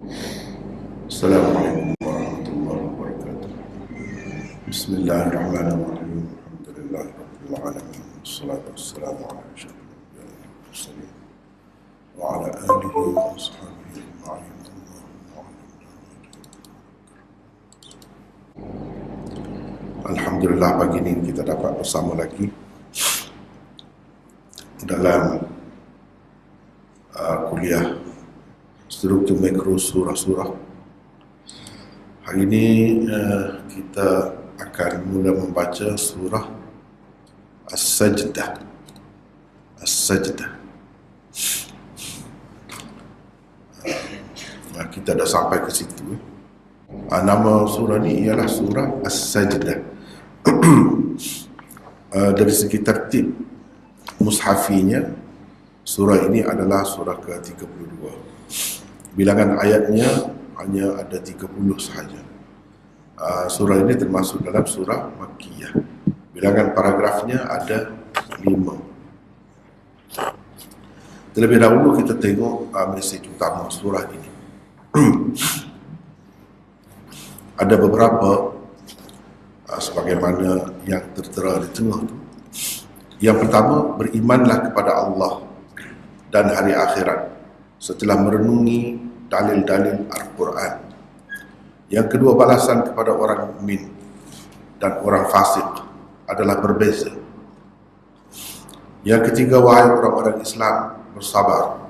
Assalamualaikum warahmatullahi wabarakatuh. Bismillahirrahmanirrahim. Alhamdulillahirabbil alamin. Wassalatu wassalamu ala asyrafil anbiya'i wal mursalin wa ala alihi wa ashabihi ajma'in. Alhamdulillah, pagi ini kita dapat bersama lagi dalam kuliah struktur mikro surah-surah. Hari ini kita akan mula membaca surah As-Sajdah. As-Sajdah. Kita dah sampai ke situ. Nama surah ni ialah surah As-Sajdah. Dari segi tertib mushafinya, surah ini adalah surah ke-32. Bilangan ayatnya hanya ada 30 sahaja. Surah ini termasuk dalam surah Makkiyah. Bilangan paragrafnya ada 5. Terlebih dahulu kita tengok mesej utama surah ini. Ada beberapa sebagaimana yang tertera di tengah tu. Yang pertama, berimanlah kepada Allah dan hari akhirat setelah merenungi dalil-dalil Al-Quran. Yang kedua, balasan kepada orang mukmin dan orang fasik adalah berbeza. Yang ketiga, wahai orang-orang Islam, bersabar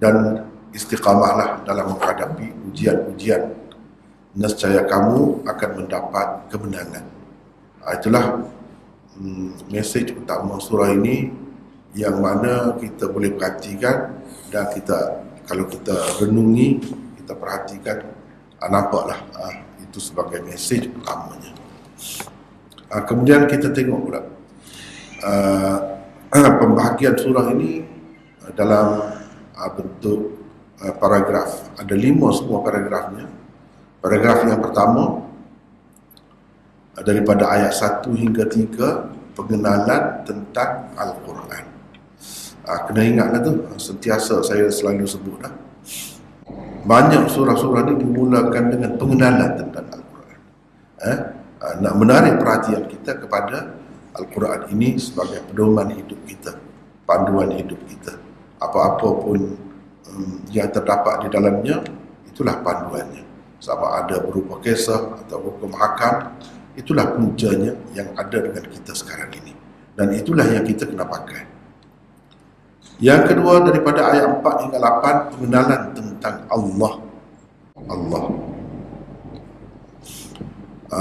dan istiqamahlah dalam menghadapi ujian-ujian. Nescaya kamu akan mendapat kemenangan. Itulah mesej utama surah ini, yang mana kita boleh perhatikan dan kalau kita renungi, kita perhatikan, nampaklah itu sebagai mesej utamanya. Kemudian kita tengok pula pembahagian surah ini dalam bentuk paragraf. Ada 5 semua paragrafnya. Paragraf yang pertama daripada ayat 1 hingga 3, pengenalan tentang Al-Quran. Kena ingatlah tu, sentiasa saya selalu sebut dah. Banyak surah-surah ni dimulakan dengan pengenalan tentang Al-Quran. Nak menarik perhatian kita kepada Al-Quran ini sebagai pedoman hidup kita, panduan hidup kita. Apa-apa pun yang terdapat di dalamnya, itulah panduannya. Sama ada berupa kisah atau hukum hakam, itulah puncanya yang ada dengan kita sekarang ini. Dan itulah yang kita kena pakai. Yang kedua, daripada ayat 4 hingga 8, pengenalan tentang Allah.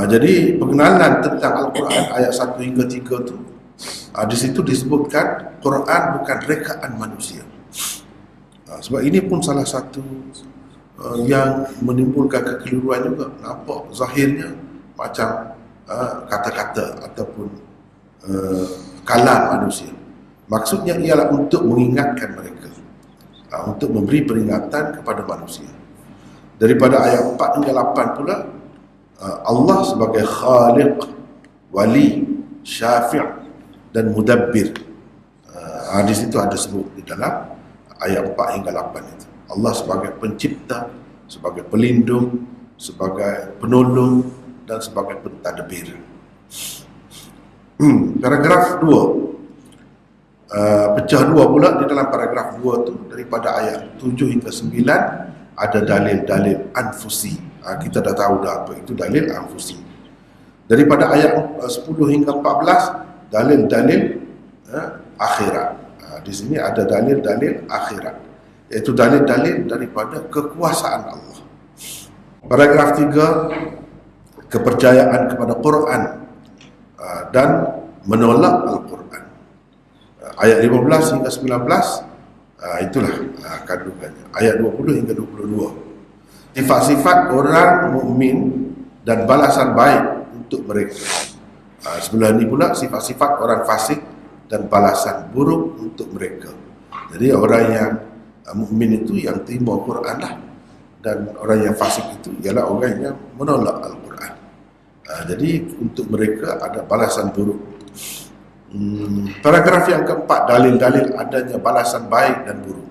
Jadi pengenalan tentang Al-Quran ayat 1 hingga 3 tu, di situ disebutkan Quran bukan rekaan manusia. Sebab ini pun salah satu yang menimbulkan kekeliruan juga. Nampak zahirnya macam kata-kata ataupun kalam manusia. Maksudnya ialah untuk mengingatkan mereka, untuk memberi peringatan kepada manusia. Daripada ayat 4 hingga 8 pula, Allah sebagai Khaliq, Wali, Syafi' dan Mudabbir. Di situ ada sebut di dalam ayat 4 hingga 8 itu. Allah sebagai pencipta, sebagai pelindung, sebagai penolong dan sebagai pentadbir. Paragraf 2, pecah 2 pula. Di dalam paragraf 2 tu, daripada ayat 7 hingga 9 ada dalil-dalil anfusi. Kita dah tahu dah apa itu dalil anfusi. Daripada ayat 10 hingga 14 dalil-dalil akhirat. Di sini ada dalil-dalil akhirat, iaitu dalil-dalil daripada kekuasaan Allah. Paragraf 3, kepercayaan kepada Quran dan menolak Al-Quran. Ayat 15 hingga 19, itulah kandungannya. Ayat 20 hingga 22, sifat-sifat orang mukmin dan balasan baik untuk mereka. Sebelah ini pula sifat-sifat orang fasik dan balasan buruk untuk mereka. Jadi orang yang mukmin itu yang terima Quran lah, dan orang yang fasik itu ialah orang yang menolak Al-Quran. Jadi untuk mereka ada balasan buruk. Paragraf yang keempat, dalil-dalil adanya balasan baik dan buruk.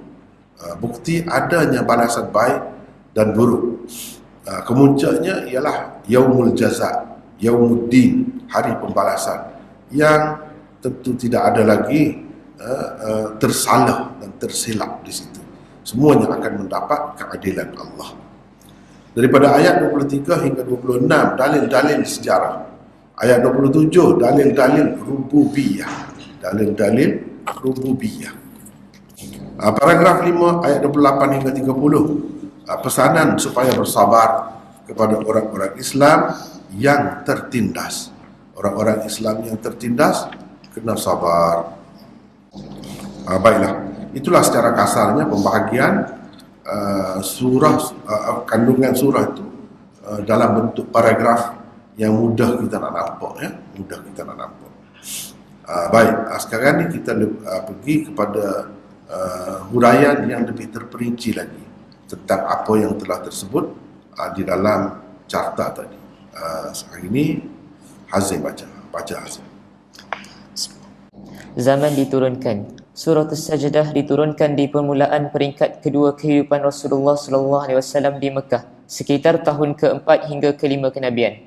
Bukti adanya balasan baik dan buruk. Kemuncaknya ialah Yaumul Jaza, Yaumuddin, hari pembalasan, yang tentu tidak ada lagi tersalah dan tersilap di situ. Semuanya akan mendapat keadilan Allah. Daripada ayat 23 hingga 26, dalil-dalil sejarah. Ayat 27, dalil-dalil rububiyah. Dalil-dalil rububiyah. Paragraf 5 ayat 28 hingga 30, pesanan supaya bersabar kepada orang-orang Islam yang tertindas. Orang-orang Islam yang tertindas kena sabar. Baiklah, itulah secara kasarnya pembahagian surah, kandungan surah itu dalam bentuk paragraf yang mudah kita nak nampak, ya, mudah kita nak nampak. Baik, sekarang ni kita pergi kepada huraian yang lebih terperinci lagi tentang apa yang telah tersebut di dalam carta tadi. Sekarang ini Hazim baca Hazim. Zaman diturunkan. Surah As-Sajdah diturunkan di permulaan peringkat kedua kehidupan Rasulullah SAW di Mekah, sekitar tahun keempat hingga kelima kenabian.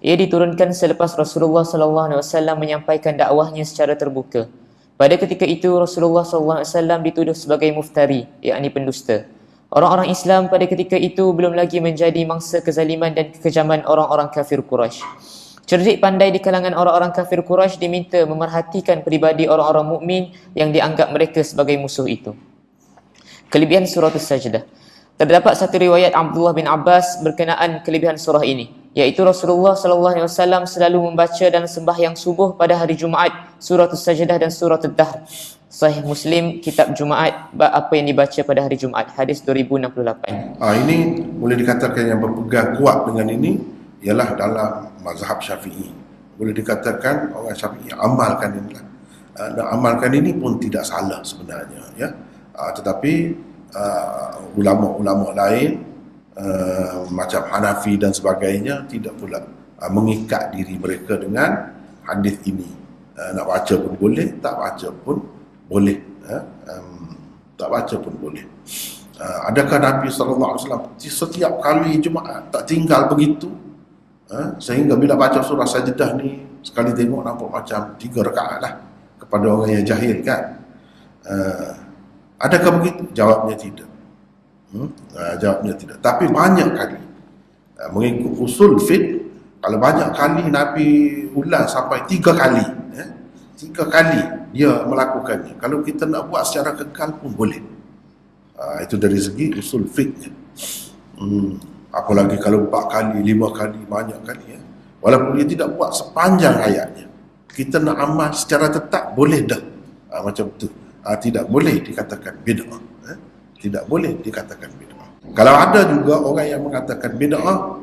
Ia diturunkan selepas Rasulullah SAW menyampaikan dakwahnya secara terbuka. Pada ketika itu Rasulullah SAW dituduh sebagai muftari, yakni pendusta. Orang-orang Islam pada ketika itu belum lagi menjadi mangsa kezaliman dan kekejaman orang-orang kafir Quraisy. Cerdik pandai di kalangan orang-orang kafir Quraisy diminta memerhatikan peribadi orang-orang mukmin yang dianggap mereka sebagai musuh itu. Kelebihan surah As-Sajdah. Terdapat satu riwayat Abdullah bin Abbas berkenaan kelebihan surah ini, iaitu Rasulullah SAW selalu membaca dalam sembahyang subuh pada hari Jumaat surah As-Sajdah dan surah Ad-Dahr. Sahih Muslim, kitab Jumaat, bab apa yang dibaca pada hari Jumaat, hadis 2068. Ini boleh dikatakan yang berpegang kuat dengan ini ialah dalam mazhab Syafi'i. Boleh dikatakan orang Syafi'i amalkan ini. Dan amalkan ini pun tidak salah sebenarnya, ya. Tetapi ulama-ulama lain macam Hanafi dan sebagainya tidak pula mengikat diri mereka dengan hadis ini. Nak baca pun boleh, tak baca pun boleh, tak baca pun boleh. Adakah Nabi SAW setiap kali Jumaat tak tinggal begitu, sehingga bila baca surah Sajdah ni sekali tengok nampak macam 3 rakaat lah kepada orang yang jahil, kan? Adakah begitu? Jawabnya tidak. Jawabnya tidak. Tapi banyak kali mengikut usul fiqh, kalau banyak kali Nabi ulang sampai 3 kali, 3 kali dia melakukannya. Kalau kita nak buat secara kekal pun boleh. Itu dari segi usul fiqh. Apalagi kalau 4 kali, 5 kali, banyak kali, ya. Walaupun dia tidak buat sepanjang hayatnya, kita nak amal secara tetap boleh dah. Macam tu. Tidak boleh dikatakan bid'ah. Tidak boleh dikatakan bid'ah. Kalau ada juga orang yang mengatakan bid'ah,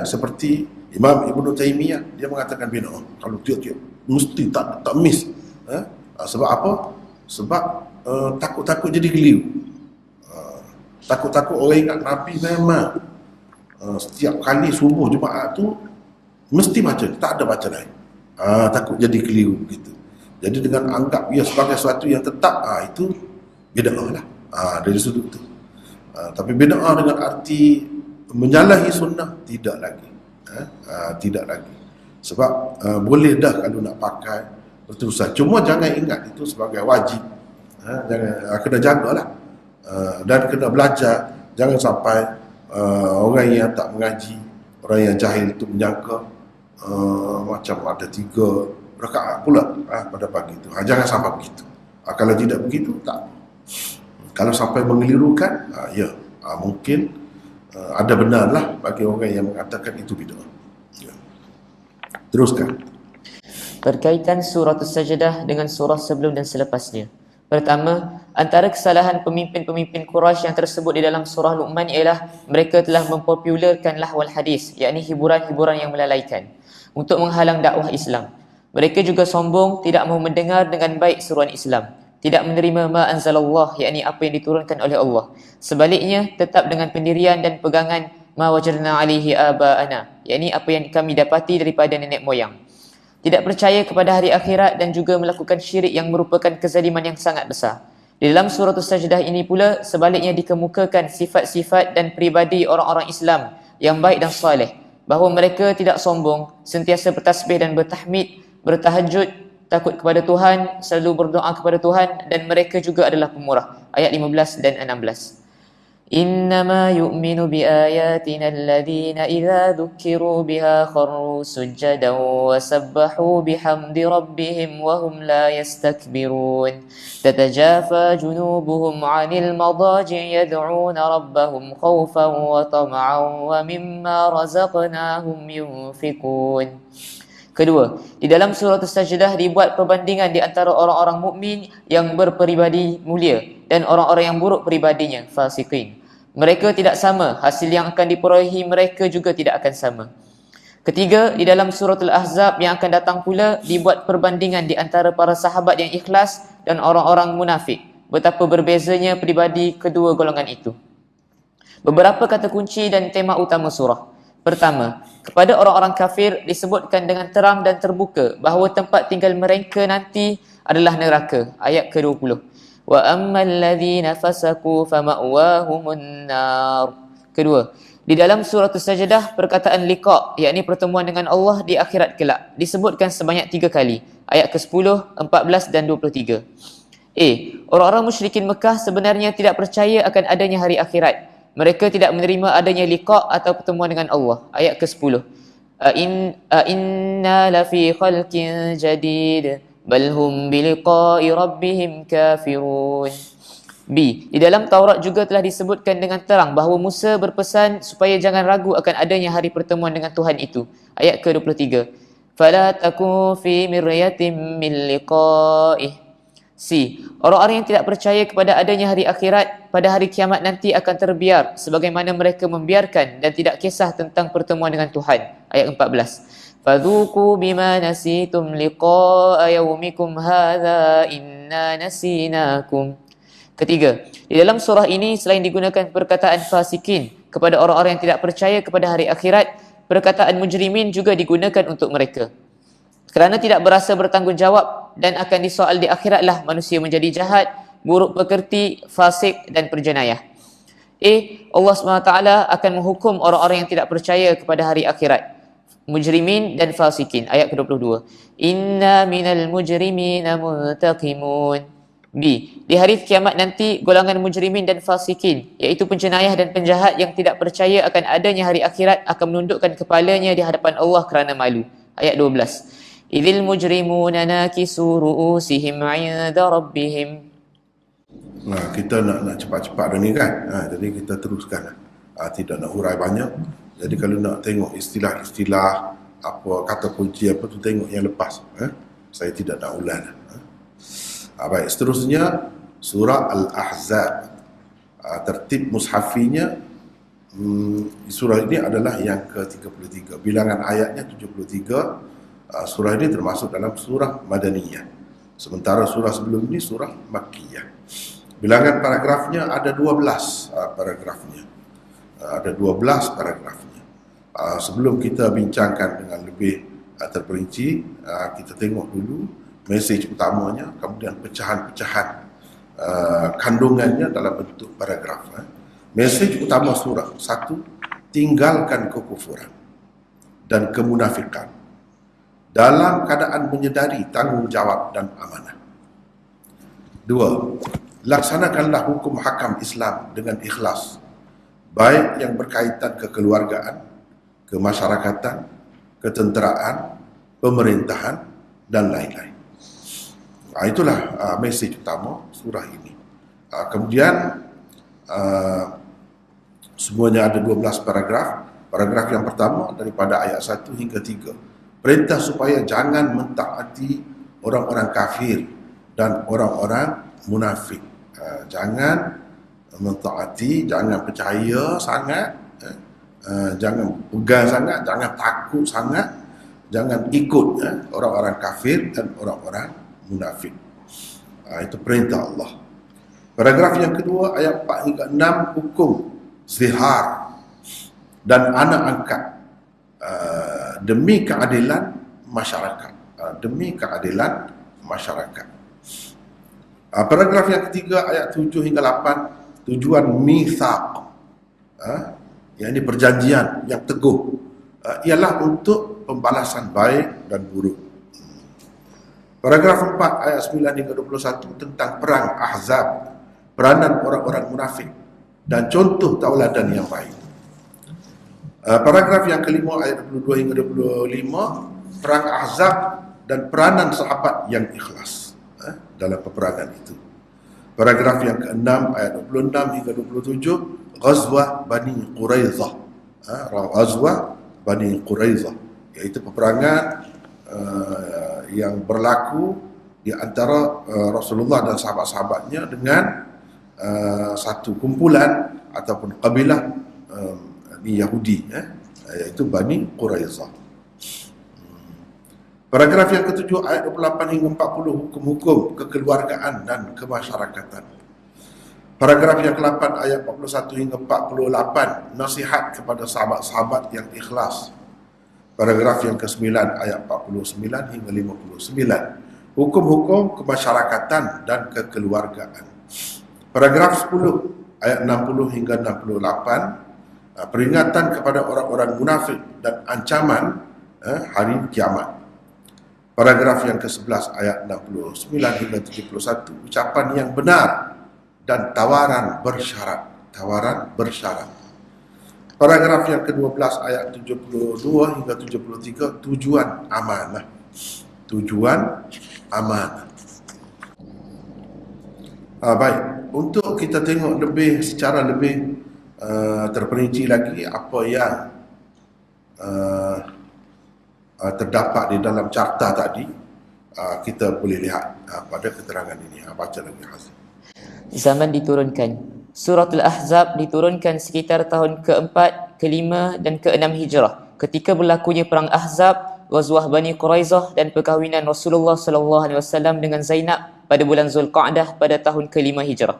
seperti Imam Ibn Taymiyah, dia mengatakan bid'ah. Kalau tiap-tiap mesti tak miss. Sebab apa? Sebab takut-takut jadi keliru. Takut-takut orang ingat Nabi memang setiap kali subuh Jumaat tu mesti baca, tak ada baca lain. Takut jadi keliru begitu. Jadi dengan anggap ia sebagai sesuatu yang tetap, itu bid'ah lah. Dari sudut tu. Tapi bid'ah dengan arti menyalahi sunnah tidak lagi. Tidak lagi. Sebab boleh dah kalau nak pakai berterusan. Cuma jangan ingat itu sebagai wajib. Jangan, kena jagalah. Dan kena belajar. Jangan sampai orang yang tak mengaji, orang yang jahil itu menyangka macam ada 3 rakaat pula pada pagi itu. Jangan sampai begitu. Kalau tidak begitu, tak. Kalau sampai mengelirukan, mungkin ada benarlah bagi orang yang mengatakan itu bid'ah. Ya. Teruskan. Berkaitan surah As-Sajdah dengan surah sebelum dan selepasnya. Pertama, antara kesalahan pemimpin-pemimpin Quraisy yang tersebut di dalam surah Luqman ialah mereka telah mempopularkan lahwal hadis, yakni hiburan-hiburan yang melalaikan, untuk menghalang dakwah Islam. Mereka juga sombong, tidak mahu mendengar dengan baik seruan Islam, tidak menerima ma anzalallah, yakni apa yang diturunkan oleh Allah. Sebaliknya, tetap dengan pendirian dan pegangan ma wajadna alaihi aba'ana, yakni apa yang kami dapati daripada nenek moyang. Tidak percaya kepada hari akhirat dan juga melakukan syirik yang merupakan kezaliman yang sangat besar. Di dalam surah As-Sajdah ini pula sebaliknya dikemukakan sifat-sifat dan peribadi orang-orang Islam yang baik dan saleh, bahawa mereka tidak sombong, sentiasa bertasbih dan bertahmid, bertahajud, takut kepada Tuhan, selalu berdoa kepada Tuhan, dan mereka juga adalah pemurah. Ayat 15 dan 16. إنما يؤمن بآياتنا الذين إذا ذكروا بها خروا سجدا وسبحوا بحمد ربهم وهم لا يستكبرون تتجافى جنوبهم عن المضاجع يدعون ربهم خوفا وطمعا ومما رزقناهم ينفقون. Kedua, di dalam surah As-Sajdah dibuat perbandingan di antara orang-orang mukmin yang berperibadi mulia dan orang-orang yang buruk peribadinya, fasiqin. Mereka tidak sama, hasil yang akan diperolehi mereka juga tidak akan sama. Ketiga, di dalam surah Al-Ahzab yang akan datang pula dibuat perbandingan di antara para sahabat yang ikhlas dan orang-orang munafik. Betapa berbezanya peribadi kedua golongan itu. Beberapa kata kunci dan tema utama surah. Pertama, kepada orang-orang kafir disebutkan dengan terang dan terbuka bahawa tempat tinggal mereka nanti adalah neraka. Ayat ke-20. Wa ammal ladzina fasaku fama'wahumun nar. Kedua, di dalam surah As-Sajdah perkataan liqa, yakni pertemuan dengan Allah di akhirat kelak, disebutkan sebanyak 3 kali. Ayat ke-10, 14 dan 23. Orang-orang musyrikin Mekah sebenarnya tidak percaya akan adanya hari akhirat. Mereka tidak menerima adanya liqa atau pertemuan dengan Allah. Ayat ke-10. Inna lafi khalqin jadid bal hum biliqa'i rabbihim kafirun. Di dalam Taurat juga telah disebutkan dengan terang bahawa Musa berpesan supaya jangan ragu akan adanya hari pertemuan dengan Tuhan itu. Ayat ke-23. Fala takun fi miryatin min liqa'ih. Orang-orang yang tidak percaya kepada adanya hari akhirat pada hari kiamat nanti akan terbiar sebagaimana mereka membiarkan dan tidak kisah tentang pertemuan dengan Tuhan. Ayat 14. Fadhuku bima nasitum liqa'a yawmikum hadha inna nasinakum. Ketiga, di dalam surah ini selain digunakan perkataan fasikin kepada orang-orang yang tidak percaya kepada hari akhirat, perkataan mujrimin juga digunakan untuk mereka. Kerana tidak berasa bertanggungjawab dan akan disoal di akhiratlah manusia menjadi jahat, buruk pekerti, fasik dan perjenayah. Allah SWT akan menghukum orang-orang yang tidak percaya kepada hari akhirat, mujrimin dan fasikin. Ayat ke-22. Inna minal mujrimina muntaqimun. Di hari kiamat nanti golongan mujrimin dan fasikin, iaitu penjenayah dan penjahat yang tidak percaya akan adanya hari akhirat, akan menundukkan kepalanya di hadapan Allah kerana malu. Ayat 12. Idzil mujrimuna nakisu ru'usihim 'inda rabbihim. Nah, kita nak cepat-cepat dah ni kan. Jadi kita teruskan. Tidak nak hurai banyak. Jadi kalau nak tengok istilah-istilah apa kata kunci apa tu tengok yang lepas. Saya tidak nak ulang. Baik, seterusnya surah Al-Ahzab. Tertib mushafinya surah ini adalah yang ke-33. Bilangan ayatnya 73. Surah ini termasuk dalam surah Madaniyah. Sementara surah sebelum ini surah Makkiyah. Bilangan paragrafnya ada 12 paragrafnya. Ada 12 paragrafnya. Sebelum kita bincangkan dengan lebih terperinci, kita tengok dulu mesej utamanya, kemudian pecahan-pecahan kandungannya dalam bentuk paragraf. Mesej utama surah. 1. Tinggalkan kekufuran dan kemunafikan dalam keadaan menyedari tanggungjawab dan amanah. 2. Laksanakanlah hukum hakam Islam dengan ikhlas, baik yang berkaitan kekeluargaan, kemasyarakatan, ketenteraan, pemerintahan dan lain-lain. Itulah mesej utama surah ini. Kemudian semuanya ada 12 paragraf. Paragraf yang pertama daripada ayat 1 hingga 3. Perintah supaya jangan mentaati orang-orang kafir dan orang-orang munafik. Jangan mentaati, jangan percaya sangat, jangan pegang sangat, jangan takut sangat, jangan ikut orang-orang kafir dan orang-orang munafik. Itu perintah Allah. Paragraf yang kedua ayat 4 hingga 6, hukum zihar dan anak angkat demi keadilan masyarakat. Demi keadilan masyarakat. Paragraf yang ketiga ayat 7 hingga 8, tujuan mitsaq, yang ini perjanjian yang teguh, ialah untuk pembalasan baik dan buruk. Paragraf 4 ayat 9 hingga 21 tentang perang Ahzab, peranan orang-orang munafik dan contoh tauladan yang baik. Paragraf yang kelima ayat 22 hingga 25, perang Ahzab dan peranan sahabat yang ikhlas dalam peperangan itu. Paragraf yang ke-6 ayat 26 hingga 27, Ghazwah Bani Quraizah. Ghazwah Bani Quraizah, iaitu peperangan yang berlaku di antara Rasulullah dan sahabat-sahabatnya dengan satu kumpulan ataupun kabilah di Yahudi, iaitu Bani Quraizah. Paragraf yang ke-7 ayat 28 hingga 40, hukum-hukum kekeluargaan dan kemasyarakatan. Paragraf yang ke-8 ayat 41 hingga 48, nasihat kepada sahabat-sahabat yang ikhlas. Paragraf yang ke-9 ayat 49 hingga 59, hukum-hukum kemasyarakatan dan kekeluargaan. Paragraf 10 ayat 60 hingga 68, peringatan kepada orang-orang munafik dan ancaman hari kiamat. Paragraf yang ke-11 ayat 69 hingga 71, ucapan yang benar dan tawaran bersyarat. Paragraf yang ke-12 ayat 72 hingga 73, tujuan amanah. Baik, untuk kita tengok secara lebih terperinci lagi apa yang terdapat di dalam carta tadi, kita boleh lihat pada keterangan ini. Baca lagi Hazim. Zaman diturunkan. Suratul Ahzab diturunkan sekitar tahun ke-4, ke-5 dan ke-6 Hijrah. Ketika berlakunya perang Ahzab, Ghazwah Bani Quraizah dan perkahwinan Rasulullah SAW dengan Zainab pada bulan Zulqa'dah pada tahun ke-5 Hijrah.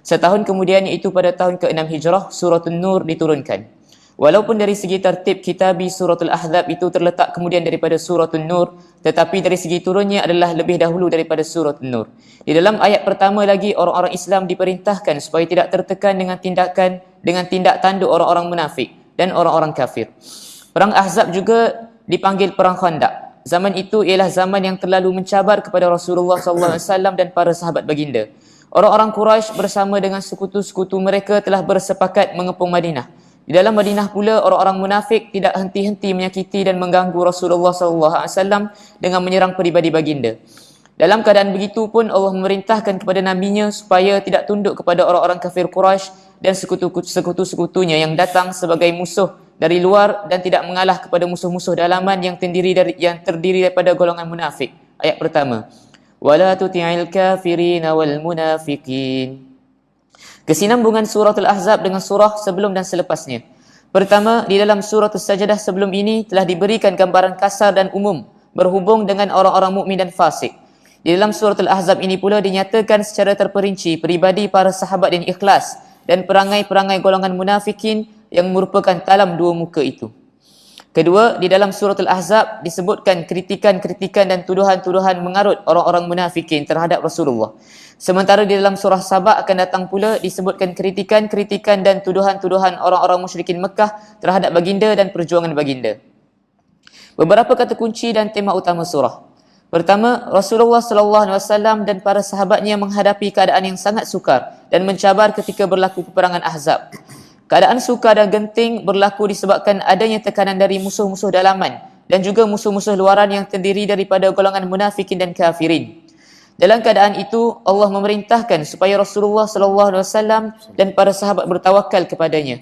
Setahun kemudian, iaitu pada tahun ke-6 Hijrah, Suratul Nur diturunkan. Walaupun dari segi tertib kitabi Suratul Ahzab itu terletak kemudian daripada Suratul Nur, tetapi dari segi turunnya adalah lebih dahulu daripada Suratul Nur. Di dalam ayat pertama lagi, orang-orang Islam diperintahkan supaya tidak tertekan dengan tindak tanduk orang-orang munafik dan orang-orang kafir. Perang Ahzab juga dipanggil Perang Khandaq. Zaman itu ialah zaman yang terlalu mencabar kepada Rasulullah SAW dan para sahabat baginda. Orang-orang Quraisy bersama dengan sekutu-sekutu mereka telah bersepakat mengepung Madinah. Di dalam Madinah pula, orang-orang munafik tidak henti-henti menyakiti dan mengganggu Rasulullah SAW dengan menyerang peribadi baginda. Dalam keadaan begitu pun, Allah memerintahkan kepada Nabi-Nya supaya tidak tunduk kepada orang-orang kafir Quraisy dan sekutu-sekutunya yang datang sebagai musuh dari luar dan tidak mengalah kepada musuh-musuh dalaman yang terdiri daripada golongan munafik. Ayat pertama, wala tuti'il kafirin wal munafiqin. Kesinambungan suratul Ahzab dengan surah sebelum dan selepasnya. Pertama, di dalam suratul Sajdah sebelum ini telah diberikan gambaran kasar dan umum berhubung dengan orang-orang mukmin dan fasik. Di dalam suratul Ahzab ini pula dinyatakan secara terperinci peribadi para sahabat yang ikhlas dan perangai-perangai golongan munafikin yang merupakan talam dua muka itu. Kedua, di dalam suratul Ahzab disebutkan kritikan-kritikan dan tuduhan-tuduhan mengarut orang-orang munafikin terhadap Rasulullah. Sementara di dalam surah Sabah akan datang pula disebutkan kritikan-kritikan dan tuduhan-tuduhan orang-orang musyrikin Mekah terhadap baginda dan perjuangan baginda. Beberapa kata kunci dan tema utama surah. Pertama, Rasulullah SAW dan para sahabatnya menghadapi keadaan yang sangat sukar dan mencabar ketika berlaku peperangan Ahzab. Keadaan sukar dan genting berlaku disebabkan adanya tekanan dari musuh-musuh dalaman dan juga musuh-musuh luaran yang terdiri daripada golongan munafikin dan kafirin. Dalam keadaan itu, Allah memerintahkan supaya Rasulullah SAW dan para sahabat bertawakal kepadanya.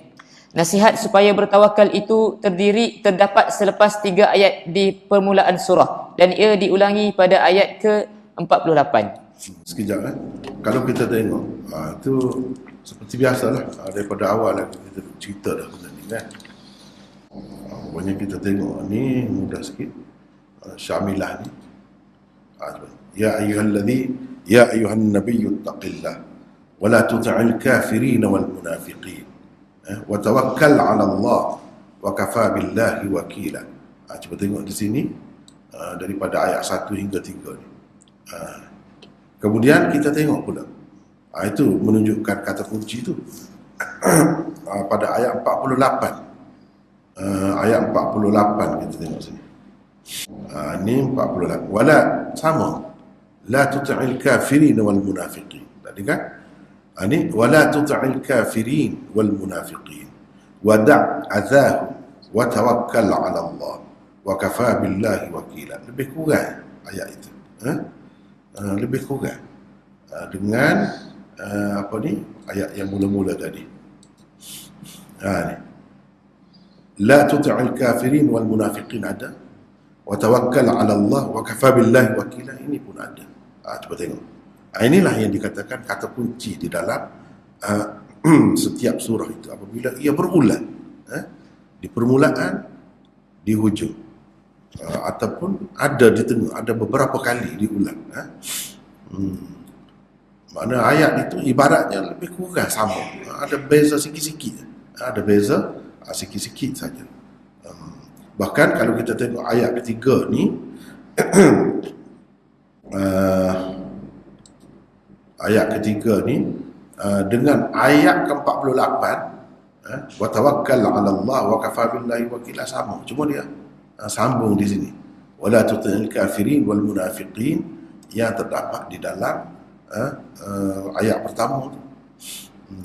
Nasihat supaya bertawakal itu terdapat selepas 3 ayat di permulaan surah dan ia diulangi pada ayat ke-48. Sekejap Kalau kita tengok itu seperti biasalah, daripada awal lagi kita cerita dah benda ni kan. Pokoknya kita tengok ni mudah sikit. Syamilah ni. Ya ayyuhan nabiyyu taqillah wa la tuti'il kafirin wal munafiqin wa tawakkal 'ala Allah wa kafa billahi wakila. Cuba tengok di sini daripada ayat 1 hingga 3 ni. Kemudian kita tengok pula, itu menunjukkan kata kunci itu pada ayat 48. Ayat 48 kita tengok sini. Ini 48. Wala sama. La tuti'il kafirin wal munafiqin. Tadi kan? Ini wala tuti'il kafirin wal munafiqin. Wada' adzahu wa tawakkal 'ala Allah wa kafa billahi wakila. Lebih kurang ayat itu. Lebih kurang dengan apa ni ayat yang mula-mula tadi. Ni. La tuti'il kafirin wal munafiqin ada. Wa tawakkal 'ala Allah wa kafa billahi wakila, ini pun ada. Cuba tengok. Inilah yang dikatakan kata kunci di dalam setiap surah itu apabila ia berulang. Di permulaan, di hujung. Ataupun ada di tengah, ada beberapa kali diulang. Makna ayat itu ibaratnya lebih kurang sama. Ada beza sikit-sikit. Ada beza sikit-sikit saja. Bahkan kalau kita tengok ayat ketiga ni, ayat ketiga ni dengan ayat ke-48, wa tawakkal 'ala Allah wa kafa billahi wakila, sama. Cuma dia sambung di sini. Wala tuti'il kafirin wal munafiqin, yang terdapat di dalam ayat pertama tu.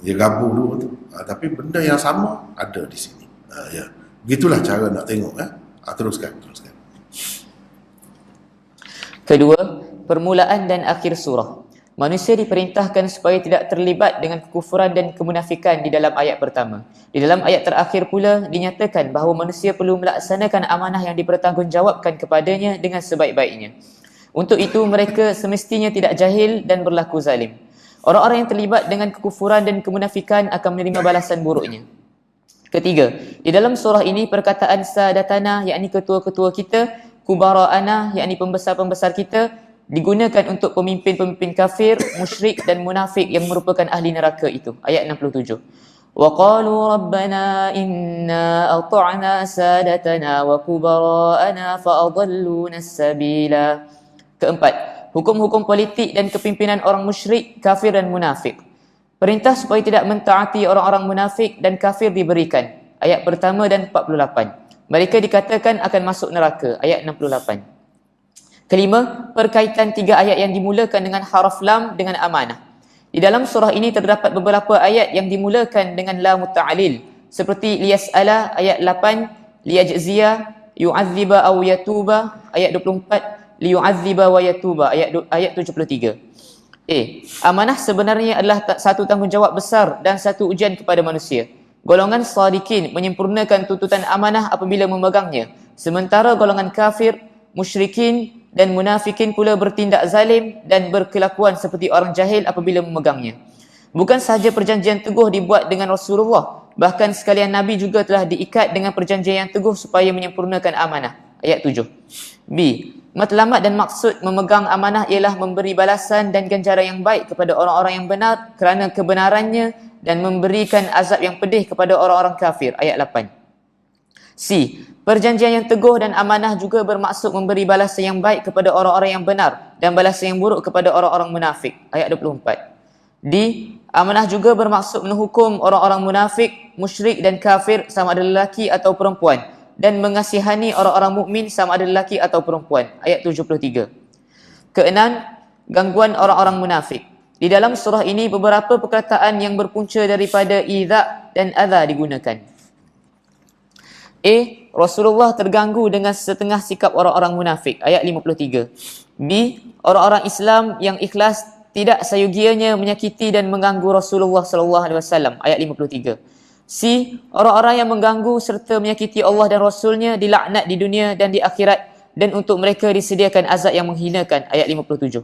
Dia gabung dulu tu. Tapi benda yang sama ada di sini. Ya. Begitulah cara nak tengok. Teruskan. Kedua, permulaan dan akhir surah. Manusia diperintahkan supaya tidak terlibat dengan kekufuran dan kemunafikan di dalam ayat pertama. Di dalam ayat terakhir pula dinyatakan bahawa manusia perlu melaksanakan amanah yang dipertanggungjawabkan kepadanya dengan sebaik-baiknya. Untuk itu mereka semestinya tidak jahil dan berlaku zalim. Orang-orang yang terlibat dengan kekufuran dan kemunafikan akan menerima balasan buruknya. Ketiga, di dalam surah ini perkataan sadatana, yakni ketua-ketua kita, kubara'ana, yakni pembesar-pembesar kita, digunakan untuk pemimpin-pemimpin kafir, musyrik dan munafik yang merupakan ahli neraka itu. Ayat 67. Wa qalu rabbana inna ata'na sadatana wa kubara'ana fa adalluna as-sabila. Keempat, hukum-hukum politik dan kepimpinan orang musyrik, kafir dan munafik. Perintah supaya tidak mentaati orang-orang munafik dan kafir diberikan. Ayat pertama dan 48. Mereka dikatakan akan masuk neraka. Ayat 68. Kelima, perkaitan tiga ayat yang dimulakan dengan haraf lam dengan amanah. Di dalam surah ini terdapat beberapa ayat yang dimulakan dengan lam ta'lil, seperti liyas'ala ayat 8, liyajziya, yu'adziba aw yatuba ayat 24, liyu'adziba wa yatuba ayat 73. Amanah sebenarnya adalah satu tanggungjawab besar dan satu ujian kepada manusia. Golongan shadiqin menyempurnakan tuntutan amanah apabila memegangnya, sementara golongan kafir, musyrikin dan munafikin pula bertindak zalim dan berkelakuan seperti orang jahil apabila memegangnya. Bukan sahaja perjanjian teguh dibuat dengan Rasulullah, bahkan sekalian Nabi juga telah diikat dengan perjanjian yang teguh supaya menyempurnakan amanah. Ayat 7. B. Matlamat dan maksud memegang amanah ialah memberi balasan dan ganjaran yang baik kepada orang-orang yang benar kerana kebenarannya dan memberikan azab yang pedih kepada orang-orang kafir. Ayat 8. C. Perjanjian yang teguh dan amanah juga bermaksud memberi balasan yang baik kepada orang-orang yang benar dan balasan yang buruk kepada orang-orang munafik. Ayat 24. D. Amanah juga bermaksud menghukum orang-orang munafik, musyrik dan kafir sama ada lelaki atau perempuan, dan mengasihani orang-orang mukmin sama ada lelaki atau perempuan. Ayat 73. Keenam, gangguan orang-orang munafik. Di dalam surah ini beberapa perkataan yang berpunca daripada idza dan adza digunakan. A. Rasulullah terganggu dengan setengah sikap orang-orang munafik. Ayat 53. B. Orang-orang Islam yang ikhlas tidak sayogianya menyakiti dan mengganggu Rasulullah SAW. Ayat 53. C. Orang-orang yang mengganggu serta menyakiti Allah dan Rasulnya dilaknat di dunia dan di akhirat, dan untuk mereka disediakan azab yang menghinakan. Ayat 57.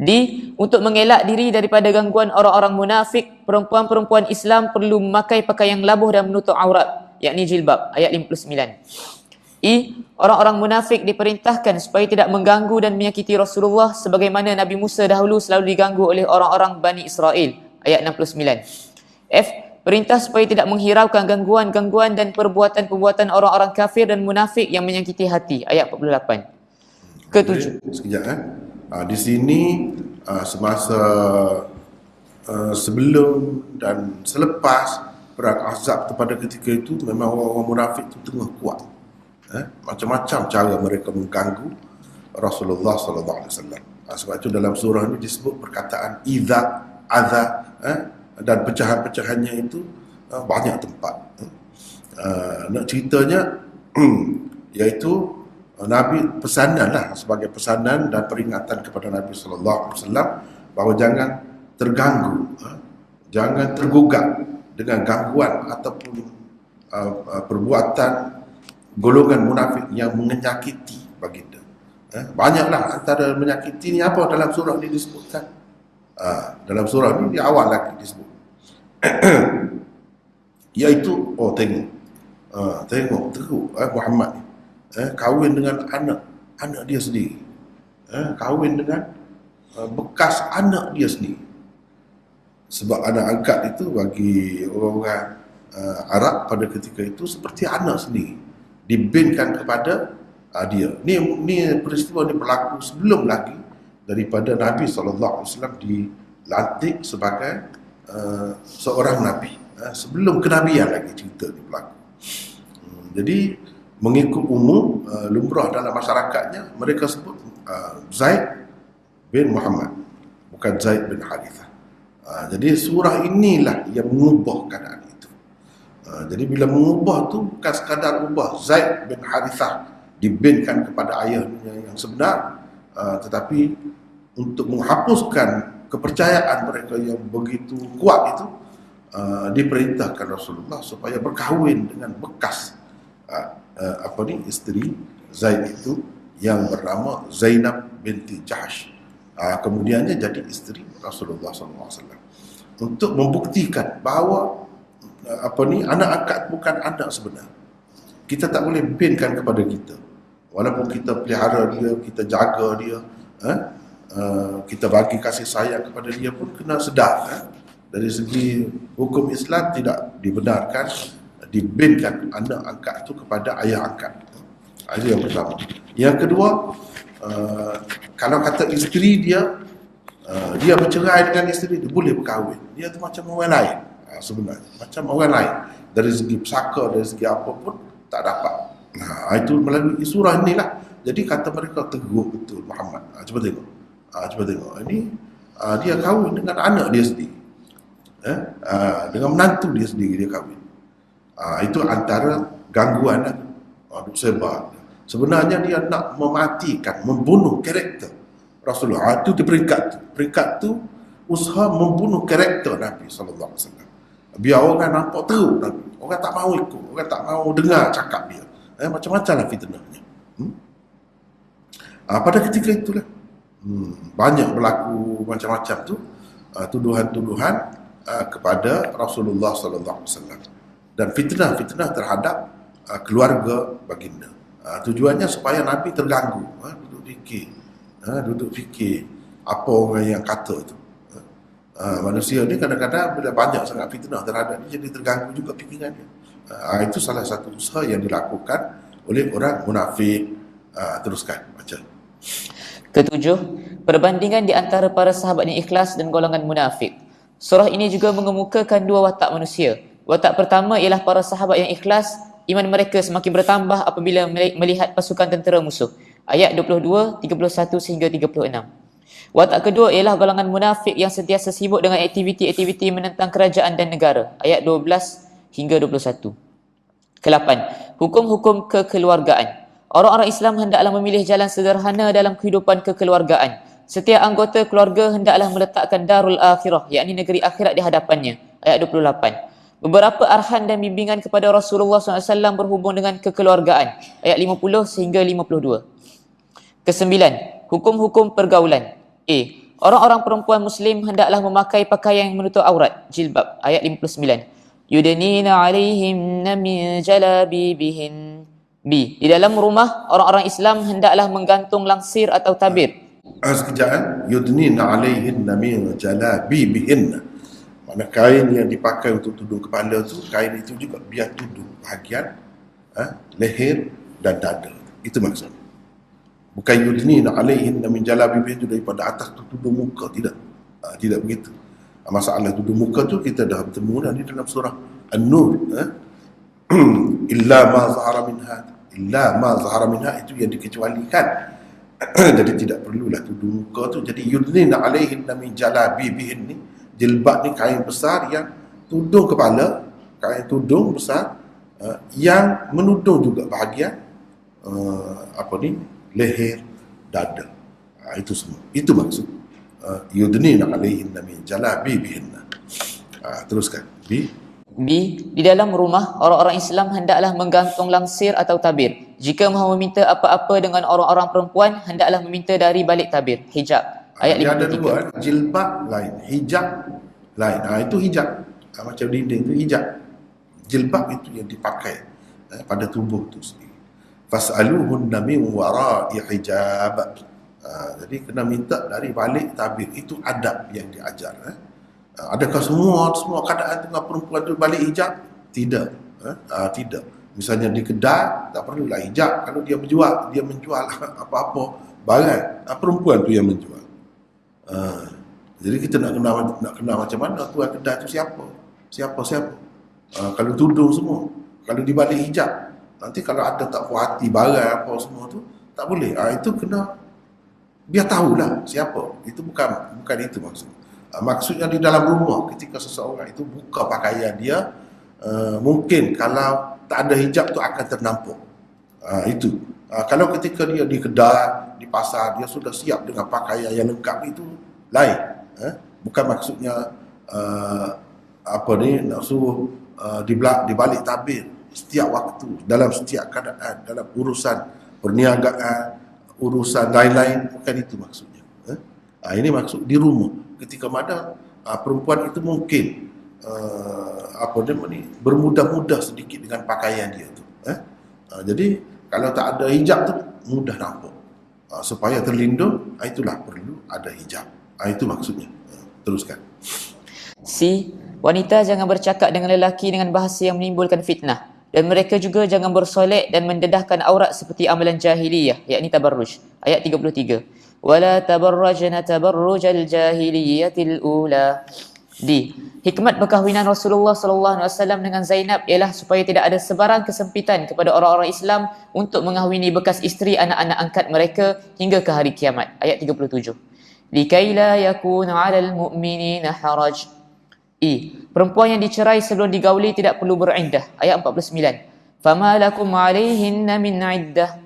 D. Untuk mengelak diri daripada gangguan orang-orang munafik, perempuan-perempuan Islam perlu memakai pakaian labuh dan menutup aurat, yakni jilbab. Ayat 59. E. Orang-orang munafik diperintahkan supaya tidak mengganggu dan menyakiti Rasulullah sebagaimana Nabi Musa dahulu selalu diganggu oleh orang-orang Bani Israel. Ayat 69. F. Perintah supaya tidak menghiraukan gangguan-gangguan dan perbuatan-perbuatan orang-orang kafir dan munafik yang menyakiti hati. Ayat 48. Ketujuh. Sekejap. Di sini semasa sebelum dan selepas perang Ahzab tu, pada ketika itu memang orang-orang munafik tu tengah kuat. Macam-macam cara mereka mengganggu Rasulullah sallallahu alaihi wasallam. Sebab itu dalam surah ini disebut perkataan idza, adza, dan pecahan-pecahannya itu banyak tempat. Nak ceritanya iaitu Nabi pesanan lah, sebagai pesanan dan peringatan kepada Nabi sallallahu alaihi wasallam bahawa jangan terganggu, jangan tergugat dengan gangguan ataupun perbuatan golongan munafik yang menyakiti baginda. Banyaklah antara menyakiti ni apa dalam surah ini disebutkan. Dalam surah ini di awal lagi disebut. Iaitu tengok teruk Muhammad ni kahwin dengan anak dia sendiri, kahwin dengan bekas anak dia sendiri. Sebab anak angkat itu bagi orang-orang Arab pada ketika itu seperti anak sendiri, dibinkan kepada dia. Ni peristiwa ni berlaku sebelum lagi daripada Nabi SAW dilantik sebagai seorang Nabi. Sebelum kenabian lagi cerita ni berlaku. Jadi mengikut umum lumrah dalam masyarakatnya, mereka sebut Zaid bin Muhammad, bukan Zaid bin Harithah. Jadi surah inilah yang mengubah keadaan itu. Jadi bila mengubah tu bukan sekadar ubah Zaid bin Harithah dibinkan kepada ayahnya yang sebenar, tetapi untuk menghapuskan kepercayaan mereka yang begitu kuat itu, diperintahkan Rasulullah supaya berkahwin dengan bekas isteri Zaid itu yang bernama Zainab binti Jahsh. Kemudiannya jadi isteri Rasulullah SAW, untuk membuktikan bahawa anak angkat bukan anak sebenar. Kita tak boleh binkan kepada kita, walaupun kita pelihara dia, kita jaga dia, kita bagi kasih sayang kepada dia pun kena sedar. Dari segi hukum Islam tidak dibenarkan dibinkan anak angkat itu kepada ayah angkat. Itu yang pertama. Yang kedua, kalau kata isteri dia, dia bercerai dengan isteri dia, boleh berkahwin. Dia tu macam orang lain sebenarnya, macam orang lain. Dari segi pesaka, dari segi apa pun tak dapat. Itu melalui surah inilah. Jadi kata mereka teruk betul Muhammad. Cuba tengok. Ini dia kahwin dengan anak dia sendiri. Dengan menantu dia sendiri dia kahwin. Itu antara gangguan sebar. Sebenarnya dia nak mematikan, membunuh karakter Rasulullah. Itu di peringkat tu usaha membunuh karakter Nabi SAW. Biar orang nampak teruk Nabi, orang tak mahu ikut, orang tak mahu dengar cakap dia. Macam-macam lah fitnahnya. Pada ketika itulah banyak berlaku macam-macam tu tuduhan-tuduhan kepada Rasulullah SAW dan fitnah terhadap keluarga baginda. Tujuannya supaya Nabi terganggu, duduk fikir apa orang yang kata tu. Manusia ni kadang-kadang bila banyak sangat fitnah terhadap dia, jadi terganggu juga fikiran dia. Itu salah satu usaha yang dilakukan oleh orang munafik. Teruskan baca. Ketujuh, perbandingan di antara para sahabat yang ikhlas dan golongan munafik. Surah ini juga mengemukakan dua watak manusia. Watak pertama ialah para sahabat yang ikhlas, iman mereka semakin bertambah apabila melihat pasukan tentera musuh. Ayat 22, 31 sehingga 36. Watak kedua ialah golongan munafik yang sentiasa sibuk dengan aktiviti-aktiviti menentang kerajaan dan negara. Ayat 12 hingga 21. Ke-8, hukum-hukum kekeluargaan. Orang-orang Islam hendaklah memilih jalan sederhana dalam kehidupan kekeluargaan. Setiap anggota keluarga hendaklah meletakkan darul akhirah, yakni negeri akhirat di hadapannya. Ayat 28. Beberapa arahan dan bimbingan kepada Rasulullah SAW berhubung dengan kekeluargaan. Ayat 50 sehingga 52. Ke-9, hukum-hukum pergaulan. Orang-orang perempuan Muslim hendaklah memakai pakaian yang menutup aurat, jilbab. Ayat 59. Yudnina alaihimna min jalabibihin. Di dalam rumah, orang-orang Islam hendaklah menggantung langsir atau tabir. Sekejap. Yudnina alaihinna min jalabibihin. Mana kain yang dipakai untuk tudung kepala tu, kain itu juga biar tudung bahagian leher dan dada. Itu maksudnya. Bukan yudnina alaihinna min jalabibihin tu daripada atas tu tutup muka, tidak. Tidak begitu. Masalah tutup muka tu kita dah bertemu dah di dalam surah An-Nur. Illa ma zahara minha itu yang dikecualikan. Jadi tidak perlulah tutup muka tu. Jadi yudnina alaihinna min jalabibihin ni, jilbab ni kain besar yang tudung kepala, kain tudung besar yang menudung juga bahagian leher, dada. Itu semua. Itu maksud yudnina alaihinna min jalabibihinna. Teruskan. B. Di dalam rumah, orang-orang Islam hendaklah menggantung langsir atau tabir. Jika mahu meminta apa-apa dengan orang-orang perempuan, hendaklah meminta dari balik tabir, hijab. Ayat Dia ada 53. dua, jilbab lain, hijab lain. Itu hijab. Macam dinding itu hijab. Jilbab itu yang dipakai pada tubuh itu sendiri. Fas'aluhunna min wara'i hijab. Jadi kena minta dari balik tabir. Itu adab yang diajar. Adakah semua keadaan tengah perempuan itu balik hijab? Tidak. Tidak. Misalnya di kedai tak perlulah hijab. Kalau dia menjual apa-apa barang, perempuan tu yang menjual. Jadi kita nak kenal macam mana tuan kedai tu siapa. Kalau tudung semua, kalau di balik hijab, nanti kalau ada tak puas hati barang apa semua tu tak boleh. Itu kena biar tahulah siapa. Itu bukan itu maksud. Maksudnya di dalam rumah ketika seseorang itu buka pakaian dia, mungkin kalau tak ada hijab tu akan ternampak. Itu. Kalau ketika dia di kedai, di pasar, dia sudah siap dengan pakaian yang lengkap, itu lain. Bukan maksudnya nak suruh di balik tabir setiap waktu, dalam setiap keadaan, dalam urusan perniagaan, urusan lain-lain, bukan itu maksudnya. Ini maksud di rumah. Ketika mana perempuan itu mungkin bermudah-mudah sedikit dengan pakaian dia tu. Jadi kalau tak ada hijab tu mudah nampak. Supaya terlindung, itulah perlu ada hijab. Itu maksudnya. Teruskan. C. Wanita jangan bercakap dengan lelaki dengan bahasa yang menimbulkan fitnah. Dan mereka juga jangan bersolek dan mendedahkan aurat seperti amalan jahiliyah, yakni tabarruj. Ayat 33. Wala tabarrajna tabarrujal jahiliyatil ula. D. Hikmat perkahwinan Rasulullah sallallahu alaihi wasallam dengan Zainab ialah supaya tidak ada sebarang kesempitan kepada orang-orang Islam untuk mengahwini bekas isteri anak-anak angkat mereka hingga ke hari kiamat. Ayat 37. Likai la yakuna 'alal mu'minina haraj. E. Perempuan yang dicerai sebelum digauli tidak perlu beriddah. Ayat 49. Fama lakum 'alaihinna min 'iddah.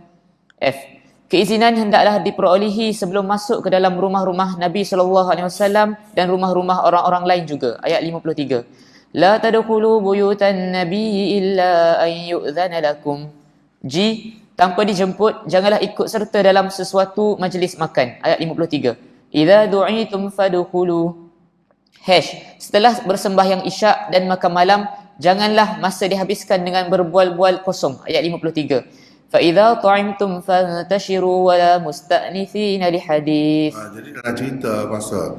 F. Keizinan hendaklah diperolehi sebelum masuk ke dalam rumah-rumah Nabi SAW dan rumah-rumah orang-orang lain juga. Ayat 53. La tadkhulu buyutan nabi illa an yu'dhana lakum. G. Tanpa dijemput, janganlah ikut serta dalam sesuatu majlis makan. Ayat 53. Idza du'itum fadkhulu. Setelah bersembahyang isyak dan makan malam, janganlah masa dihabiskan dengan berbual-bual kosong. Ayat 53. فَإِذَا طَعِمْتُمْ فَانْتَشِرُوا وَلَا مُسْتَأْنِثِينَ لِحَدِيثٍ. Jadi dalam cerita masa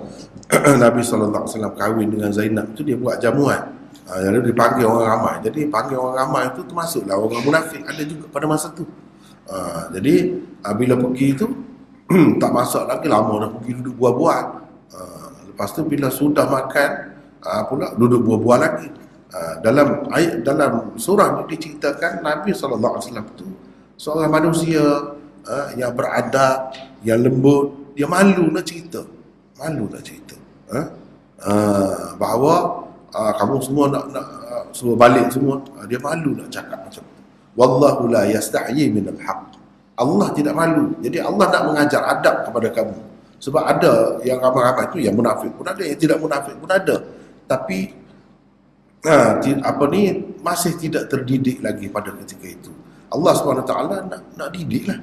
Nabi SAW kahwin dengan Zainab itu, dia buat jamuan. Jadi dipanggil orang ramai. Jadi panggil orang ramai itu termasuklah orang munafik, ada juga pada masa tu. Jadi bila pergi itu tak masak lagi, lama dah pergi duduk buah-buah. Lepas tu bila sudah makan pula duduk buah-buah lagi. Dalam surah ini diceritakan Nabi SAW itu seorang manusia yang beradab, yang lembut. Dia malu nak cerita. Bahawa kamu semua nak suruh balik semua. Dia malu nak cakap macam tu. Wallahu la yastahyi minal haqq. Allah tidak malu. Jadi Allah nak mengajar adab kepada kamu. Sebab ada yang ramai-ramai tu yang munafik pun ada, yang tidak munafik pun ada. Tapi masih tidak terdidik lagi pada ketika itu. Allah SWT nak didik lah.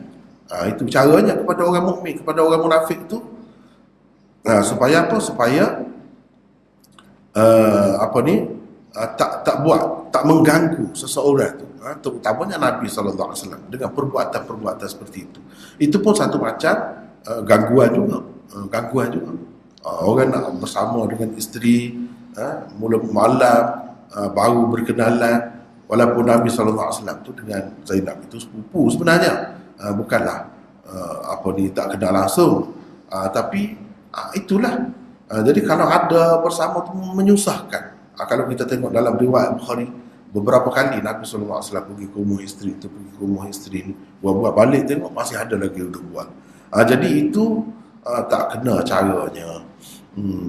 Itu caranya kepada orang mukmin, kepada orang munafik tu. Supaya apa? Supaya tak mengganggu seseorang tu. Terutamanya Nabi SAW dengan perbuatan-perbuatan seperti itu. Itu pun satu macam gangguan juga. Orang nak bersama dengan isteri mula malam, baru berkenalan, walaupun Nabi SAW tu dengan Zainab itu sepupu sebenarnya, bukanlah tak kenal langsung, tapi itulah. Jadi kalau ada bersama tu menyusahkan. Kalau kita tengok dalam riwayat Bukhari, beberapa kali Nabi SAW pergi ke rumah isteri tu, pergi ke rumah isteri ni, buat balik tengok masih ada lagi untuk buat. Jadi itu tak kena caranya.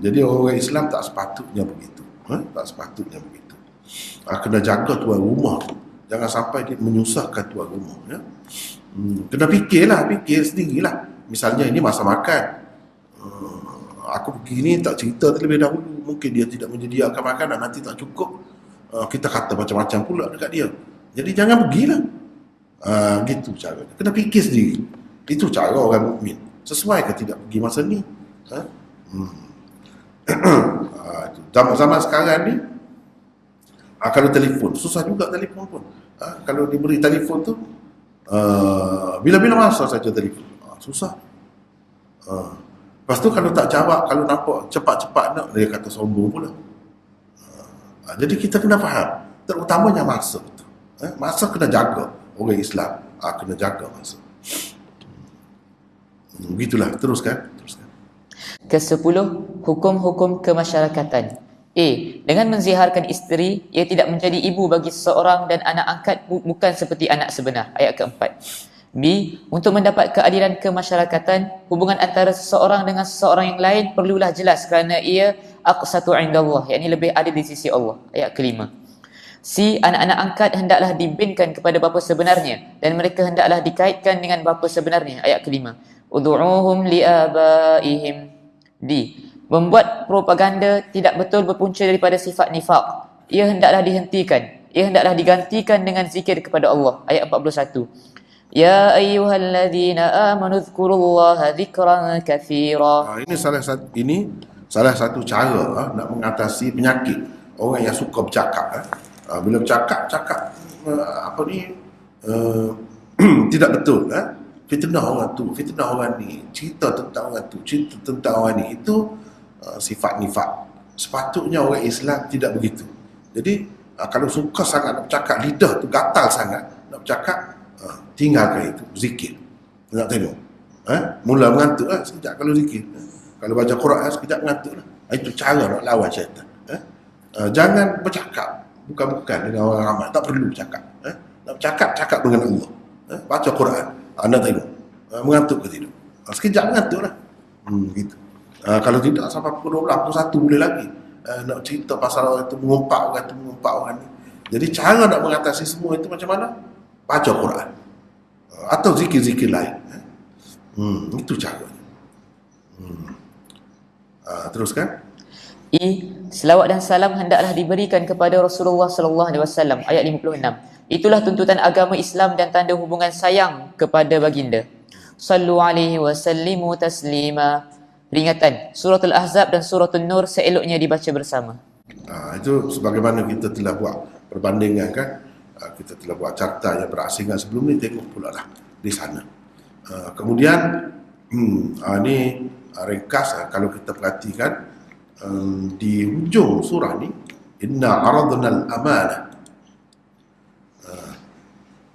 Jadi orang Islam tak sepatutnya begitu. Tak sepatutnya begitu. Kena jaga tuan rumah tu. Jangan sampai dia menyusahkan tuan rumah. Ya? Kena fikir sendirilah. Misalnya ini masa makan. Aku pergi ni tak cerita terlebih dahulu. Mungkin dia tidak menyediakan makanan, nanti tak cukup. Kita kata macam-macam pula dekat dia. Jadi jangan pergilah. Gitu caranya. Kena fikir sendiri. Itu cara orang mukmin. Sesuai ke tidak pergi masa ni? Zaman sekarang ni, kalau telefon, susah juga telefon pun. Kalau diberi telefon tu, bila-bila masa saja telefon. Susah. Lepas tu kalau tak jawab, kalau nampak cepat-cepat nak, dia kata sombong pula. Jadi kita kena faham, terutamanya masa tu. Masa kena jaga. Orang Islam kena jaga masa. Begitulah, teruskan. Ke-10, hukum-hukum kemasyarakatan. A. Dengan menziharkan isteri, ia tidak menjadi ibu bagi seseorang dan anak angkat bukan seperti anak sebenar. Ayat keempat. B. Untuk mendapat keadilan kemasyarakatan, hubungan antara seseorang dengan seseorang yang lain perlulah jelas kerana ia aqsatu indallah, yakni lebih adil di sisi Allah. Ayat kelima. C. Anak-anak angkat hendaklah dibinkan kepada bapa sebenarnya dan mereka hendaklah dikaitkan dengan bapa sebenarnya. Ayat kelima. Ud'uhum liabaihim. D. Membuat propaganda tidak betul berpunca daripada sifat nifaq. Ia hendaklah dihentikan. Ia hendaklah digantikan dengan zikir kepada Allah. Ayat 41. Ya ayyuhalladzina amanu dzkurullaha dzikran katsira. Ini salah satu cara nak mengatasi penyakit orang yang suka bercakap. Bila bercakap tidak betul. Fitnah orang tu, fitnah orang ni, cerita tentang orang tu, cerita tentang orang ni, itu sifat nifak. Sepatutnya orang Islam tidak begitu. Jadi kalau suka sangat nak bercakap, lidah tu gatal sangat nak bercakap, tinggalkan itu, zikir. Nak tengok, mula mengantuk sekejap kalau zikir. Kalau baca Quran sekejap mengantuk lah. Itu cara nak lawan syaitan. Jangan bercakap bukan-bukan dengan orang ramai, tak perlu bercakap. Nak bercakap, cakap dengan Allah. Baca Quran. Anda tengok mengantuk ke tidak? Sekejap mengantuk lah. Gitu. Kalau tidak sampai pukul 12, pukul 1 boleh lagi nak cerita pasal orang itu mengumpat orang ni. Jadi cara nak mengatasi semua itu macam mana? Baca Quran atau zikir-zikir lain. Itu caranya. Teruskan. I. Selawat dan salam hendaklah diberikan kepada Rasulullah sallallahu alaihi wasallam. Ayat 56. Itulah tuntutan agama Islam dan tanda hubungan sayang kepada baginda. Sallu alaihi wa sallimu taslima. Peringatan, Surah Al-Ahzab dan Surah An-Nur seeloknya dibaca bersama. Itu sebagaimana kita telah buat perbandingan kan. Kita telah buat carta yang berasingan sebelum ni, tengok pula lah di sana. Kemudian ni ringkas, kalau kita perhatikan di hujung surah ni, inna aradna al-amanah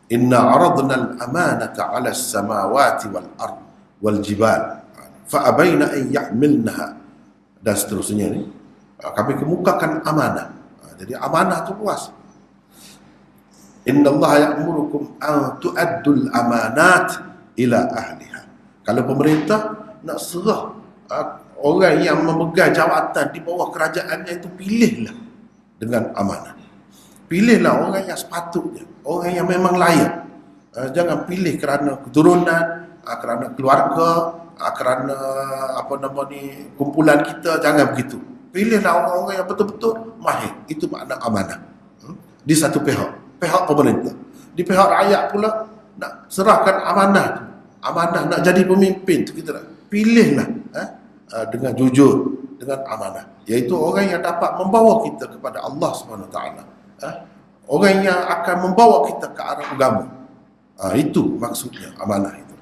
Inna aradna al-amanata 'ala as-samawati wal ard wal jibal fa abaina an yahmilnaha, dan seterusnya ni. Kami kemukakan amanah. Jadi amanah tu luas. Inna Allah ya'murukum an tu'addul amanat ila ahliha. Kalau pemerintah nak serah orang yang memegang jawatan di bawah kerajaannya itu, pilihlah dengan amanah. Pilihlah orang yang sepatutnya, orang yang memang layak. Jangan pilih kerana keturunan, kerana keluarga, kerana kumpulan kita. Jangan begitu. Pilihlah orang-orang yang betul-betul mahir. Itu makna amanah. Di satu pihak pemerintah. Di pihak rakyat pula nak serahkan amanah. Amanah nak jadi pemimpin tu, kita nak pilihlah dengan jujur, dengan amanah. Iaitu orang yang dapat membawa kita kepada Allah SWT. Orang yang akan membawa kita ke arah agama. Itu maksudnya amanah itu.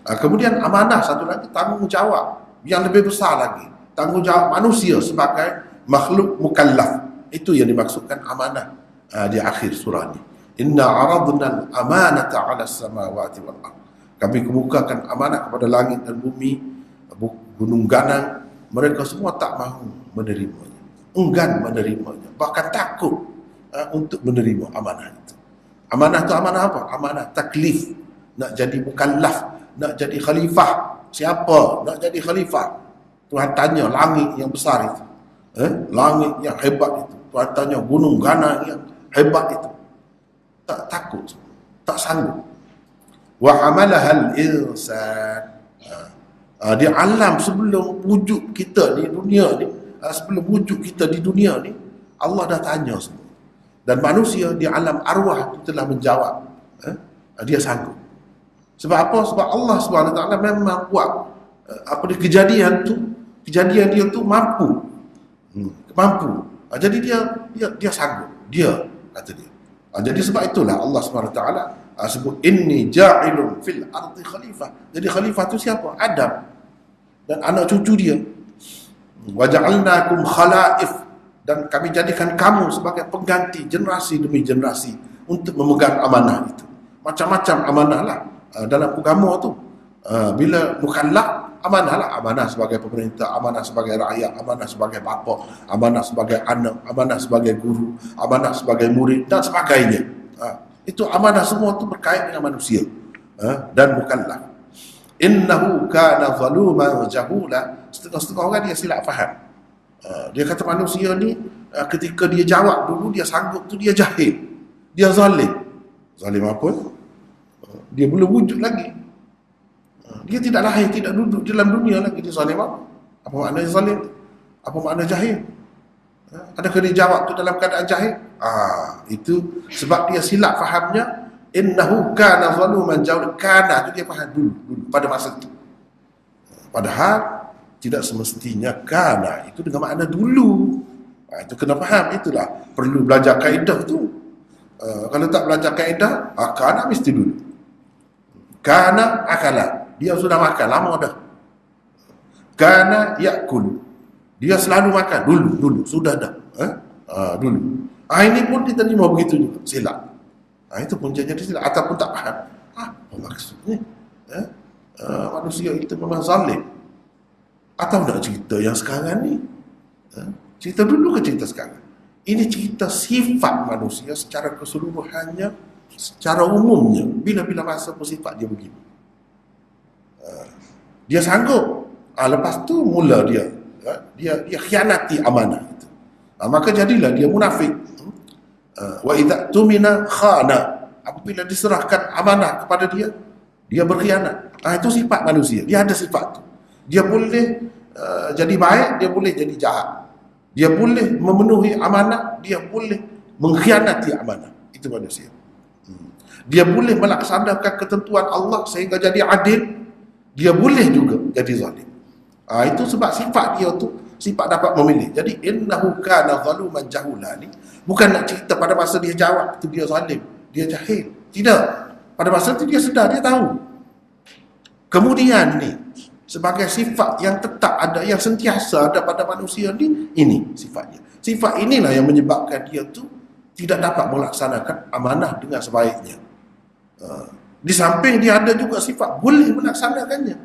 Kemudian amanah satu lagi, tanggungjawab yang lebih besar lagi, tanggungjawab manusia sebagai makhluk mukallaf. Itu yang dimaksudkan amanah di akhir surah ini. Inna aradna al-amanata 'ala as-samawati wal ard. Kami kemukakan amanah kepada langit dan bumi, gunung ganang. Mereka semua tak mahu menerimanya, enggan menerimanya, bahkan takut untuk menerima amanah itu. Amanah itu amanah apa? Amanah taklif, nak jadi mukallaf, nak jadi khalifah. Siapa nak jadi khalifah? Tuhan tanya langit yang besar itu, langit yang hebat itu. Tuhan tanya gunung ganang yang hebat itu. Tak takut, tak sanggup. Wa amalahal insan. Dia alam sebelum wujud kita ni, dunia ni, sebelum wujud kita di dunia ni, Allah dah tanya semua. Dan manusia di alam arwah itu telah menjawab. Dia sanggup. Sebab apa? Sebab Allah SWT memang buat kejadian dia tu mampu. Mampu. Jadi dia sanggup. Dia kata dia. Jadi sebab itulah Allah SWT sebut inni ja'ilun fil ardi khalifah. Jadi khalifah tu siapa? Adam dan anak cucu dia. Wa ja'alnakum khalaif, dan kami jadikan kamu sebagai pengganti generasi demi generasi untuk memegang amanah itu. Macam-macam amanah lah dalam agama tu. Bila mukallaf, amanah lah. Amanah sebagai pemerintah, amanah sebagai rakyat, amanah sebagai bapa, amanah sebagai anak, amanah sebagai guru, amanah sebagai murid dan sebagainya. Itu amanah semua tu berkait dengan manusia dan mukallaf. Innahu kana zaluman jahula. Setengah-setengah orang dia silap faham. Dia kata manusia ni ketika dia jawab dulu, dia sanggup tu, dia jahil, dia zalim. Zalim apa? Dia belum wujud lagi. Dia tidak lahir, tidak duduk dalam dunia lagi. Dia zalim apa? Apa makna zalim? Apa makna jahil? Adakah dia jawab tu dalam keadaan jahil? Itu sebab dia silap fahamnya. Innahu kana zaluman jahula. Kana tu dia faham dulu pada masa itu. Padahal tidak semestinya kana itu dengan makna dulu. Itu kena faham. Itulah perlu belajar kaedah tu. Kalau tak belajar kaedah, kana mesti dulu. Kana akala, dia sudah makan lama dah. Kana yakul, dia selalu makan dulu sudah dah. Dulu. Ini pun diterima begitu juga, silap. Itu pun jadi silap ataupun tak faham. Apa maksudnya? Manusia itu memang zalim. Atau nak cerita yang sekarang ni? Cerita dulu ke cerita sekarang? Ini cerita sifat manusia secara keseluruhannya, secara umumnya. Bila-bila masa pun sifat dia begini. Dia sanggup. Lepas tu mula dia khianati amanah itu. Maka jadilah dia munafik. Wa idza tumina khana. Apabila diserahkan amanah kepada dia, dia berkhianat. Itu sifat manusia. Dia ada sifat tu. Dia boleh jadi baik, dia boleh jadi jahat. Dia boleh memenuhi amanah, dia boleh mengkhianati amanah. Itu manusia. Dia boleh melaksanakan ketentuan Allah sehingga jadi adil. Dia boleh juga jadi zalim. Itu sebab sifat dia tu, sifat dapat memilih. Jadi innahu kana zaluman jahula ni bukan nak cerita pada masa dia jawab tu dia zalim, dia jahil. Tidak. Pada masa tu dia sedar, dia tahu. Kemudian ni sebagai sifat yang tetap ada, yang sentiasa ada pada manusia ni, ini sifatnya. Sifat inilah yang menyebabkan dia tu tidak dapat melaksanakan amanah dengan sebaiknya. Di samping dia ada juga sifat boleh melaksanakannya.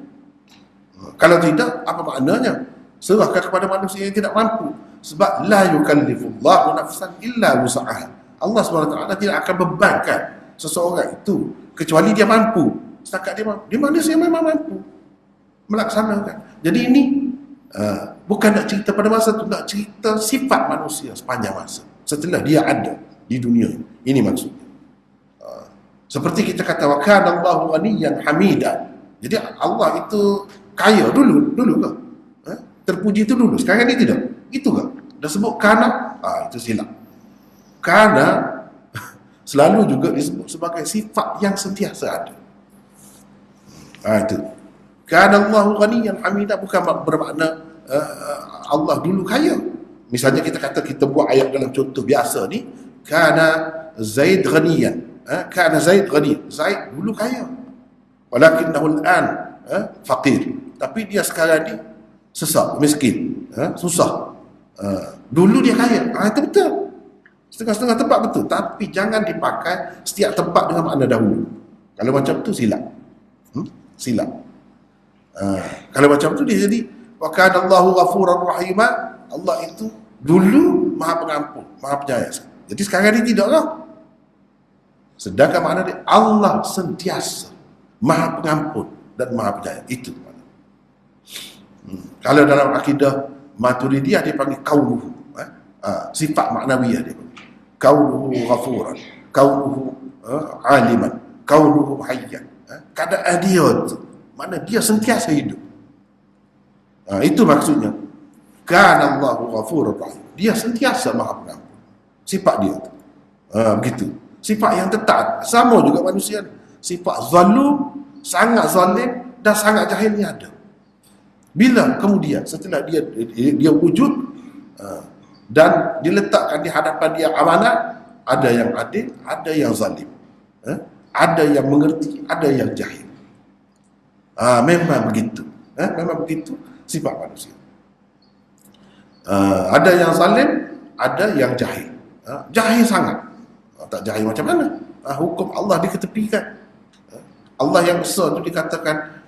Kalau tidak, apa maknanya? Serahkan kepada manusia yang tidak mampu. Sebab la yukallifullahu nafsan illa wus'aha. Allah SWT tidak akan bebankan seseorang itu kecuali dia mampu. Setakat dia mampu. Dia manusia memang mampu melaksanakan. Jadi ini bukan nak cerita pada masa itu, nak cerita sifat manusia sepanjang masa setelah dia ada di dunia ini. Ini maksudnya. Seperti kita kata wa kana Allahu ghaniyan hamida. Jadi Allah itu kaya dulu ke? Terpuji itu dulu. Sekarang ni tidak. Itu ke? Dah sebut kana, itu silap. Kana selalu juga disebut sebagai sifat yang sentiasa ada. Itu. Kana Allahu ghaniyan hamida bukan bermakna Allah dulu kaya. Misalnya kita kata, kita buat ayat dalam contoh biasa ni, kana Zaid ghaniyan. Kana Zaid ghani. Zaid dulu kaya. Walakinnahu al-an faqir. Tapi dia sekarang ni sesak, miskin, susah. Dulu dia kaya. Itu betul. Setengah-setengah tempat betul. Tapi jangan dipakai setiap tempat dengan makna dahulu. Kalau macam tu silap. Silap. Kalau macam tu dia jadi wa kana Allahu ghafurar rahima, Allah itu dulu Maha Pengampun, Maha Penyayang. Jadi sekarang ni tidak lah. Sedangkan makna dia Allah sentiasa Maha Pengampun dan Maha Penyayang. Itu makna. Kalau dalam akidah Maturidiyah dia panggil kaunuhu, sifat maknawiyah dia panggil. Kaunuhu ghafuran, kaunuhu aliman, kaunuhu hayyan. Keadaan dia tu, mana dia sentiasa hidup. Itu maksudnya. Kana Allahu ghafurur rahim. Dia sentiasa Maha Pengampun. Sifat dia tu. Begitu. Sifat yang tetap. Sama juga manusia ni. Sifat zalum, sangat zalim dan sangat jahil ni ada. Bila kemudian setelah dia wujud dan diletakkan di hadapan dia amanat, ada yang adil, ada yang zalim. Ada yang mengerti, ada yang jahil. Memang begitu. Memang begitu sifat manusia. Ada yang zalim, ada yang jahil. Jahil sangat. Tak jahil macam mana? Hukum Allah diketepikan. Allah yang besar tu dikatakan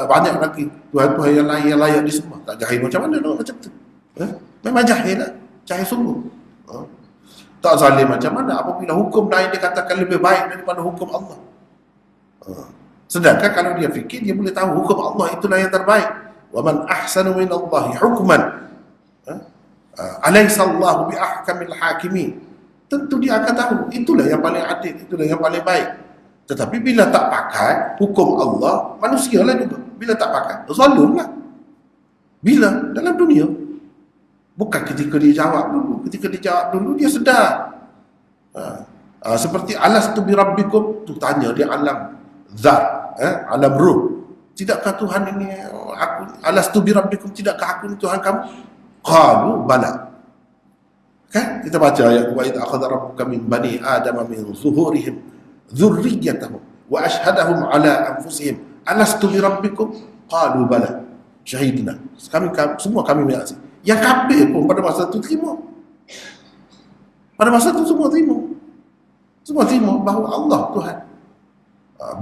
banyak lagi Tuhan-Tuhan yang lain yang layak disembah. Tak jahil macam mana macam tu? Memang jahil lah. Jahil sungguh. Tak zalim macam mana apabila hukum lain dikatakan lebih baik daripada hukum Allah. Sedangkan kalau dia fikir, dia boleh tahu hukum Allah itulah yang terbaik. Wa man ahsanu minallahi hukman. Alaysa Allahu bi ahkamil hakimin. Tentu dia akan tahu itulah yang paling adil, itulah yang paling baik. Tetapi bila tak pakai hukum Allah, manusialah juga. Bila tak pakai, zalimlah. Bila? Dalam dunia. Bukan ketika dia jawab dulu. Ketika dia jawab dulu, dia sedar. Seperti alastu bi rabbikum, tu tanya dia alam zat, alam ruh. Tidakkah Tuhan ini aku, alastu bi rabbikum, tidakkah aku ini Tuhan kamu? Qalu bala. Kan kita baca ayat wa idza akhadha rabbuka min bani adama min zuhurihim dzurriyyatahum wa ashhadahum ala anfusihim alastu bi rabbikum qalu bala syahidna. Semua kami menyaksikan. Yang kafir pun pada masa itu terima. Pada masa itu semua terima. Semua terima bahawa Allah Tuhan.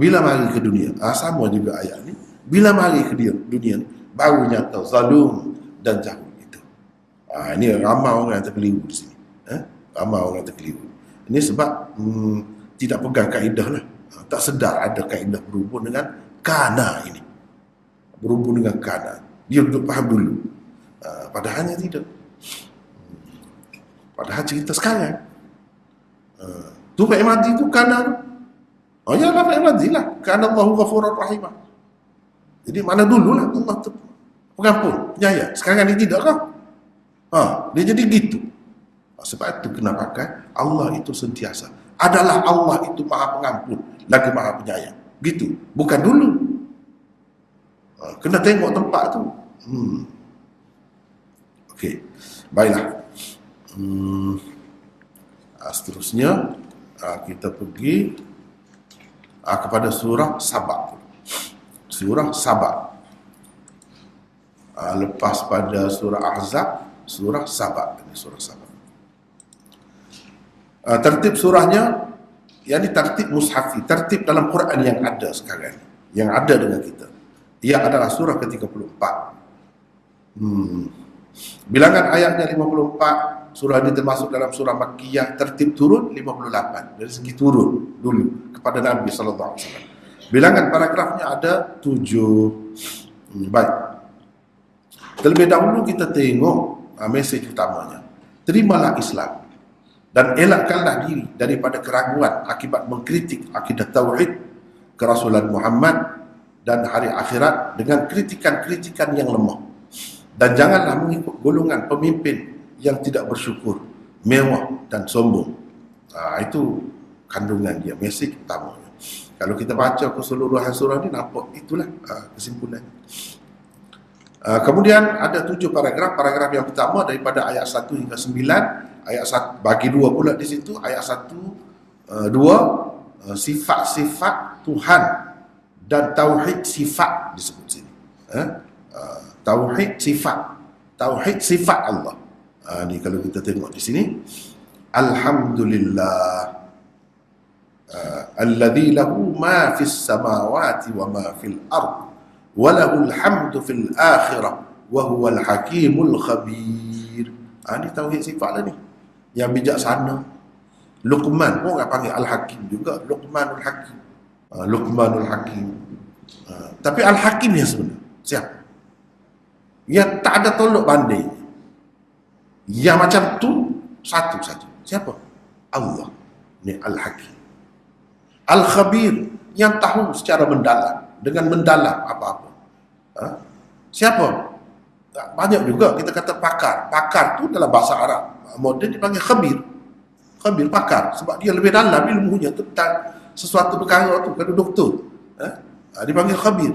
Bila mari ke dunia, sama juga ayat ni. Bila mari ke dunia ni, baru nyata zalum dan jahil itu. Ini ramai orang yang terkeliru di sini. Ramai orang terkeliru. Ini sebab tidak pegang kaedah lah. Tak sedar ada kaedah berhubung dengan kana ini. Berhubung dengan kana. Dia duduk faham dulu. Padahalnya tidak. Padahal cerita sekarang. Tu Pak Imadi tu kana. Ya lah Pak Imadi lah. Kana Allahu ghafurur rahimah. Jadi mana dululah Allah tu pengampun, penyayang. Sekarang ni tidak kah? Dia jadi gitu. Sebab itu kena pakai Allah itu sentiasa. Adalah Allah itu Maha Pengampun, lagi Maha Penyayang. Gitu. Bukan dulu. Kena tengok tempat tu. Okey. Baiklah. Seterusnya kita pergi kepada surah Sabah. Surah Sabah. Lepas pada surah Ahzab, surah Sabah. Ini surah Sabah. Tertib surahnya, yang ini tertib mushafi, tertib dalam Quran yang ada sekarang, yang ada dengan kita. Ia adalah surah ke-34. Bilangan ayatnya 54. Surah ini termasuk dalam surah Makkiyah. Tertib turun 58. Dari segi turun dulu kepada Nabi SAW. Bilangan paragrafnya ada 7. Baik. Terlebih dahulu kita tengok mesej utamanya. Terimalah Islam dan elakkanlah diri daripada keraguan akibat mengkritik akidah tauhid, kerasulan Muhammad dan hari akhirat dengan kritikan-kritikan yang lemah. Dan janganlah mengikut golongan pemimpin yang tidak bersyukur, mewah dan sombong. Itu kandungan dia, mesej utamanya. Kalau kita baca keseluruhan surah ini, nampak itulah kesimpulan. Kemudian ada 7 paragraf. Paragraf yang pertama daripada ayat 1 hingga 9. Ayat 1 bagi 2 pula di situ. Ayat 1, 2 sifat-sifat Tuhan dan tauhid sifat disebut sini. Tauhid sifat Allah. Ni kalau kita tengok di sini, alhamdulillah. alladzi lahu ma fis samawati wa ma fil ard wa lahul hamdu fil akhirah wa huwal hakimul khabir. Ini tauhid sifat lah ni, yang bijaksana. Luqman pun orang panggil Al-Hakim juga, Luqmanul Hakim. Luqmanul Hakim. Tapi Al-Hakim yang sebenar siapa? Yang tak ada tolok banding, yang macam tu satu saja. Siapa? Allah. Ni Al-Hakim. Al-Khabir, yang tahu secara mendalam, dengan mendalam apa-apa. Siapa? Banyak juga kita kata pakar. Pakar tu dalam bahasa Arab moden dipanggil khabir. Khabir, pakar, sebab dia lebih dalam ilmunya tentang sesuatu perkara tu. Kalau doktor dipanggil khabir.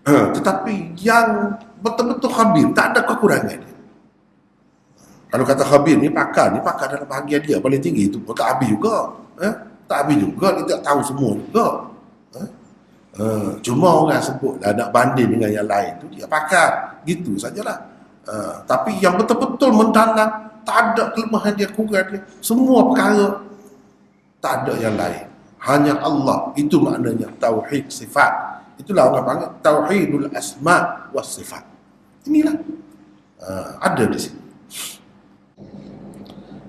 Tetapi yang betul-betul khabir, tak ada kekurangan dia. Kalau kata khabir ni pakar dalam bahagian dia paling tinggi, itu pun tak habis juga. Tak habis juga, dia tak tahu semua juga. Cuma orang sebut lah, nak banding dengan yang lain tu dia pakar, gitu sajalah. Tapi yang betul-betul mendalam, tak ada kelemahan dia, kurang dia, semua perkara, tak ada yang lain, hanya Allah. Itu maknanya tauhid sifat. Itulah orang panggil tauhidul asma was sifat. Inilah ada di sini.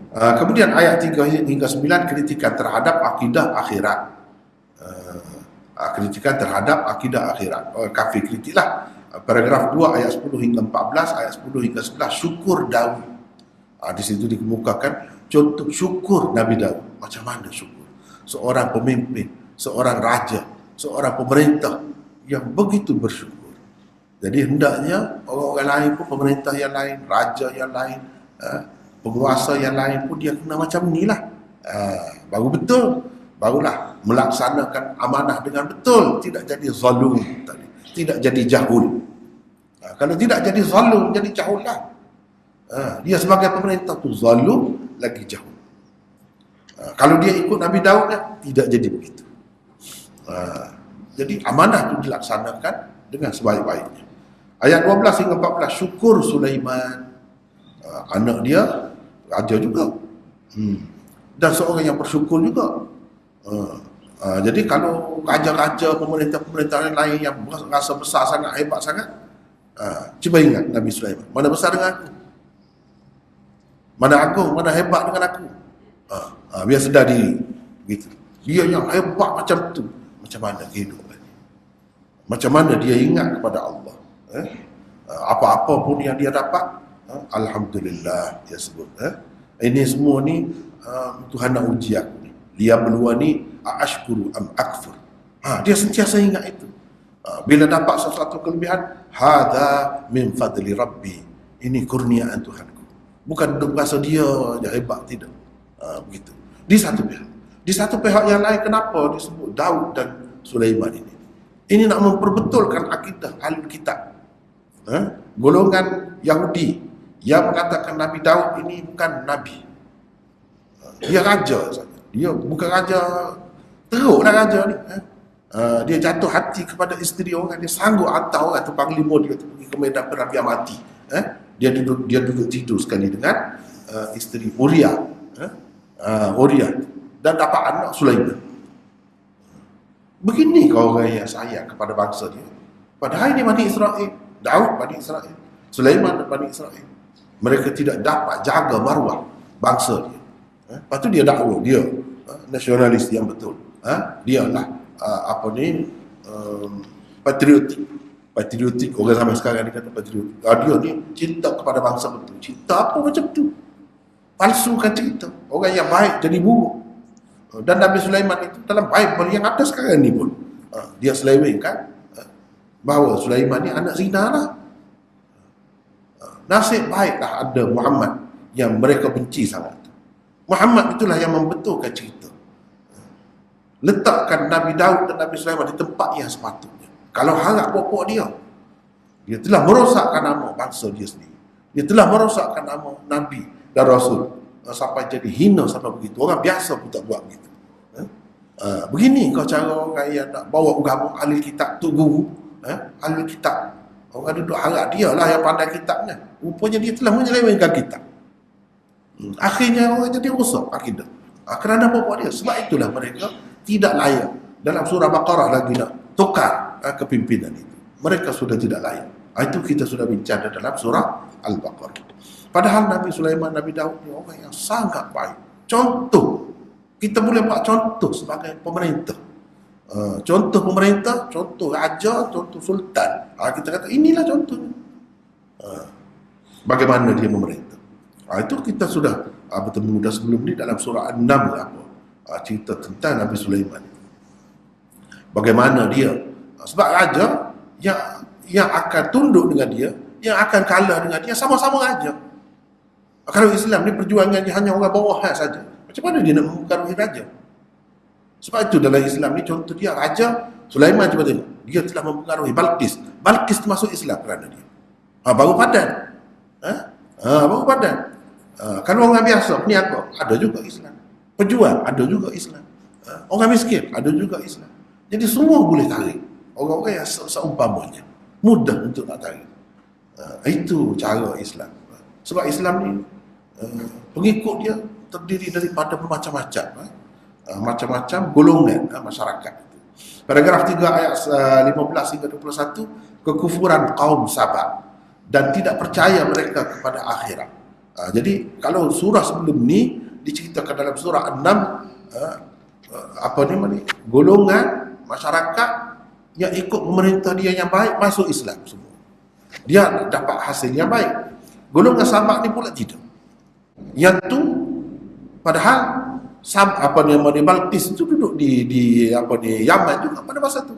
Kemudian ayat 3 hingga 9, kritikan terhadap akidah akhirat. Kritikan terhadap akidah akhirat. Kafir kritiklah. Paragraf 2 ayat 10 hingga 14, ayat 10 hingga 11, syukur Daud. Di situ dikemukakan contoh syukur Nabi Daud. Macam mana syukur? Seorang pemimpin, seorang raja, seorang pemerintah yang begitu bersyukur. Jadi hendaknya orang-orang lain pun, pemerintah yang lain, raja yang lain, penguasa yang lain pun dia kena macam inilah. Baru betul, barulah melaksanakan amanah dengan betul, tidak jadi zalum tadi, tidak jadi jahul. Kalau tidak jadi zalum, jadi jahul lah. Dia sebagai pemerintah tu zalum lagi jahul. Kalau dia ikut Nabi Daud tidak jadi begitu. Jadi amanah itu dilaksanakan dengan sebaik-baiknya. Ayat 12 hingga 14, syukur Sulaiman, anak dia raja juga, dan seorang yang bersyukur juga. Jadi kalau raja-raja, pemerintah-pemerintah lain yang rasa besar sangat, hebat sangat, cuba ingat Nabi Sulaiman, mana besar dengan aku, mana agung, mana hebat dengan aku. Biar sedar diri gitu. Dia yang hebat macam tu, macam mana kehidupan, macam mana dia ingat kepada Allah. Apa-apa pun yang dia dapat, alhamdulillah dia sebut. Ini semua ni Tuhan nak uji aku ni, liyabluwani aashkuru am akfur. Dia sentiasa ingat itu. Bila dapat sesuatu kelebihan, hadza min fadli rabbi, ini kurniaan Tuhanku. Bukan duk rasa dia je hebat, tidak. Begitu. Di satu pihak. Di satu pihak yang lain, kenapa disebut Daud dan Sulaiman ini? Ini nak memperbetulkan akidah ahli kitab, golongan Yahudi yang mengatakan Nabi Daud ini bukan Nabi. Dia raja saja. Dia bukan raja, teruklah raja ni. Dia jatuh hati kepada isteri orang, dia sanggup hantar orang tu panglima dia pergi ke medan perang biar mati. Dia duduk tidur sekali dengan isteri Uriah, dan dapat anak Sulaiman. Begini kau orang yang sayang kepada bangsa dia. Padahal ini Bani Israel, Daud Bani Israel, Sulaiman Bani Israel. Mereka tidak dapat jaga maruah bangsa dia. Lepas tu dia dakwa dia nasionalis yang betul. Dia lah patriotik. Orang zaman sekarang ni kata patriotik. Dia ni cinta kepada bangsa betul. Cinta apa macam tu? Palsukan cerita. Orang yang baik jadi buruk. Dan Nabi Sulaiman itu dalam Bible yang ada sekarang ni pun, dia selewengkan bahawa Sulaiman ni anak zina lah. Nasib baiklah ada Muhammad yang mereka benci sangat. Muhammad itulah yang membetulkan cerita. Letakkan Nabi Daud dan Nabi Sulaiman di tempat yang sepatutnya. Kalau harap pokok dia telah merosakkan nama bangsa dia sendiri. Dia telah merosakkan nama Nabi dan Rasul sampai jadi hina sampai begitu. Orang biasa pun tak buat begitu. Begini kau cara orang yang nak bawa agama ahli kitab tu guru, ahli kitab. Orang duduk harap dia lah yang pandai kitabnya. Rupanya dia telah menyelewengkan kitab. Akhirnya orang jadi rosak akidah. Kerana apa buat dia? Sebab itulah mereka tidak layak. Dalam surah Baqarah lagi nak tukar kepimpinan itu. Mereka sudah tidak layak. Itu kita sudah bincang dalam surah Al-Baqarah. Padahal Nabi Sulaiman, Nabi Daud ni orang yang sangat baik. Contoh, kita boleh buat contoh sebagai pemerintah. Contoh pemerintah, contoh raja, contoh sultan. Kita kata inilah contohnya. Bagaimana dia memerintah. Itu kita sudah bertemu dah sebelum ni dalam surah An-Naml cerita tentang Nabi Sulaiman. Bagaimana dia, sebab raja yang akan tunduk dengan dia, yang akan kalah dengan dia, sama-sama raja. Kalau Islam ni perjuangannya hanya orang bawahan saja, macam mana dia nak mempengaruhi raja? Sebab itu dalam Islam ni contoh dia Raja Sulaiman, cuba tengok, dia telah mempengaruhi Balqis. Balqis termasuk Islam kerana dia baru padan. Baru padan. Kalau orang biasa, peniaga, ada juga Islam. Pejuang, ada juga Islam. Orang miskin, ada juga Islam. Jadi semua boleh tarik. Orang-orang yang seumpamanya, mudah untuk nak tarik. Itu cara Islam. Sebab Islam ni pengikut dia terdiri daripada bermacam-macam macam-macam golongan masyarakat. Paragraf 3 ayat 15 hingga 21, kekufuran kaum Sabak dan tidak percaya mereka kepada akhirat. Jadi kalau surah sebelum ni diceritakan dalam surah An-Naml, golongan masyarakat yang ikut pemerintah dia yang baik masuk Islam semua. Dia dapat hasil yang baik. Golongan Sabak ni pula tidak. Yang tu padahal Balqis itu duduk di Yaman juga pada masa tu.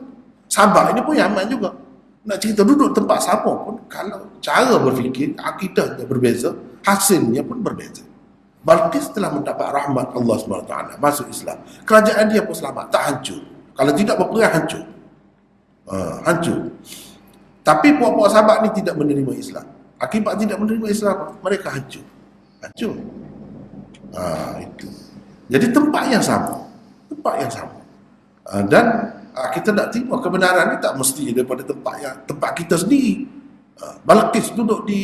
Sabak ini pun Yaman juga. Nak cerita duduk tempat sama pun, kalau cara berfikir, akidahnya berbeza, hasilnya pun berbeza. Balqis telah mendapat rahmat Allah SWT, masuk Islam. Kerajaan dia pun selamat, tak hancur. Kalau tidak berperang, hancur. Hancur. Tapi puak-puak Sabak ni tidak menerima Islam. Akibat tidak menerima Islam, mereka hancur. Hancur. Itu. Jadi tempat yang sama. Tempat yang sama. Dan kita nak terima kebenaran ni tak mesti daripada tempat kita sendiri. Balqis duduk di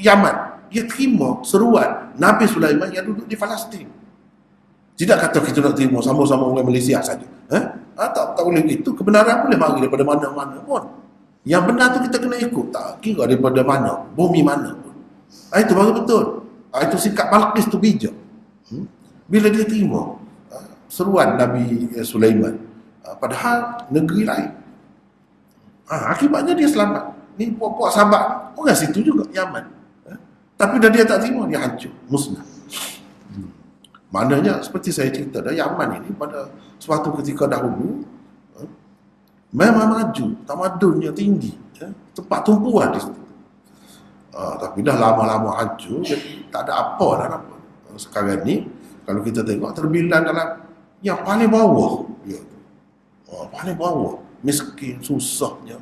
Yaman, dia terima seruan Nabi Sulaiman yang duduk di Palestin. Tidak kata kita nak terima sama-sama orang Malaysia saja. Tak boleh begitu. Kebenaran boleh mari daripada mana-mana pun. Yang benar tu kita kena ikut, tak kira daripada mana, bumi mana pun. Itu baru betul. Itu sikap Balqis tu bijak. Bila dia terima seruan Nabi Sulaiman, padahal negeri lain, akibatnya dia selamat. Ni puak-puak Sabak, orang situ juga, Yaman. Tapi dah dia tak terima, dia hancur, musnah. Maknanya seperti saya cerita dah, Yaman ini pada suatu ketika dahulu memang maju, tamadunnya tinggi, tempat tumpuan di situ. Tapi dah lama-lama hancur, jadi tak ada apa dah apa. Sekarang ni kalau kita tengok terbilang dalam yang paling bawah dia. Paling bawah, miskin, susahnya.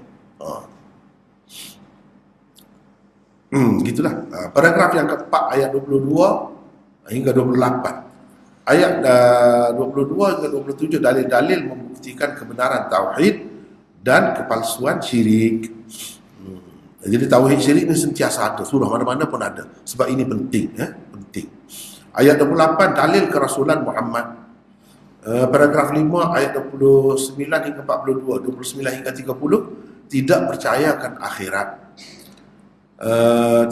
Gitulah. Paragraf yang keempat ayat 22 hingga 28. Ayat 22 hingga 27 dalil-dalil membuktikan kebenaran tauhid dan kepalsuan syirik. Jadi tauhid syirik ni sentiasa ada, surah mana-mana pun ada. Sebab ini penting, penting. Ayat 28 dalil kerasulan Muhammad. Paragraf 5 ayat 29 hingga 42, 29 hingga 30 tidak percayakan akhirat. 31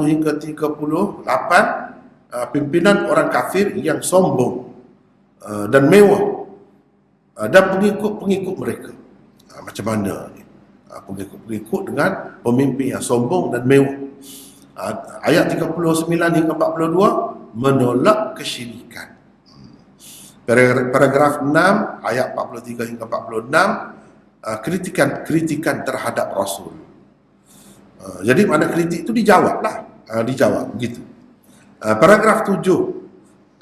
hingga 38 pimpinan orang kafir yang sombong dan mewah dan pengikut-pengikut mereka. Macam mana ni? Pengikut-pengikut dengan pemimpin yang sombong dan mewah. Ayat 39 hingga 42 menolak kesyirikan. Paragraf 6 ayat 43 hingga 46 kritikan terhadap Rasul. Jadi mana kritik itu dijawablah, dijawab begitu. Paragraf 7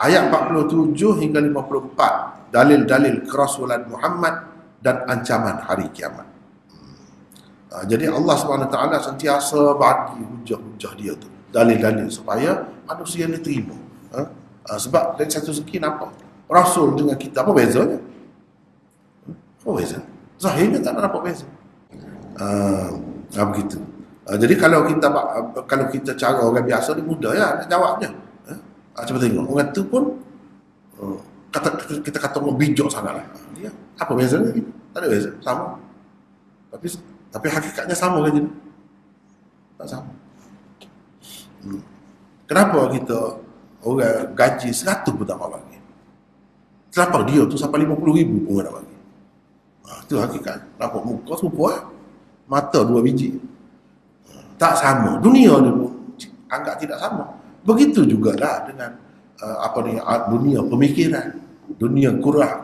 ayat 47 hingga 54 dalil-dalil kerasulan Muhammad dan ancaman hari kiamat. Jadi Allah SWT sentiasa bagi hujah-hujah dia tu, dalil-dalil supaya manusia ni terima. Sebab dari satu segi nampak Rasul dengan kita apa bezanya? Apa beza? Zahirnya tak nampak beza. Begitu. Jadi kalau kita cara orang biasa ni mudah ya nak jawabnya. Cuba tengok orang tu pun kita kata orang bijak sangatlah. Dia apa bezanya? Tak ada beza, sama. Tapi hakikatnya sama kan jadi? Tak sama. Kenapa kita orang gaji 100 pun tak mau bagi? Kenapa dia tu sampai 50,000 pun tak bagi? Itu hakikat. Nampak muka serupa, mata 2 biji. Tak sama. Dunia ni pun anggap tidak sama. Begitu jugalah dengan dunia pemikiran, dunia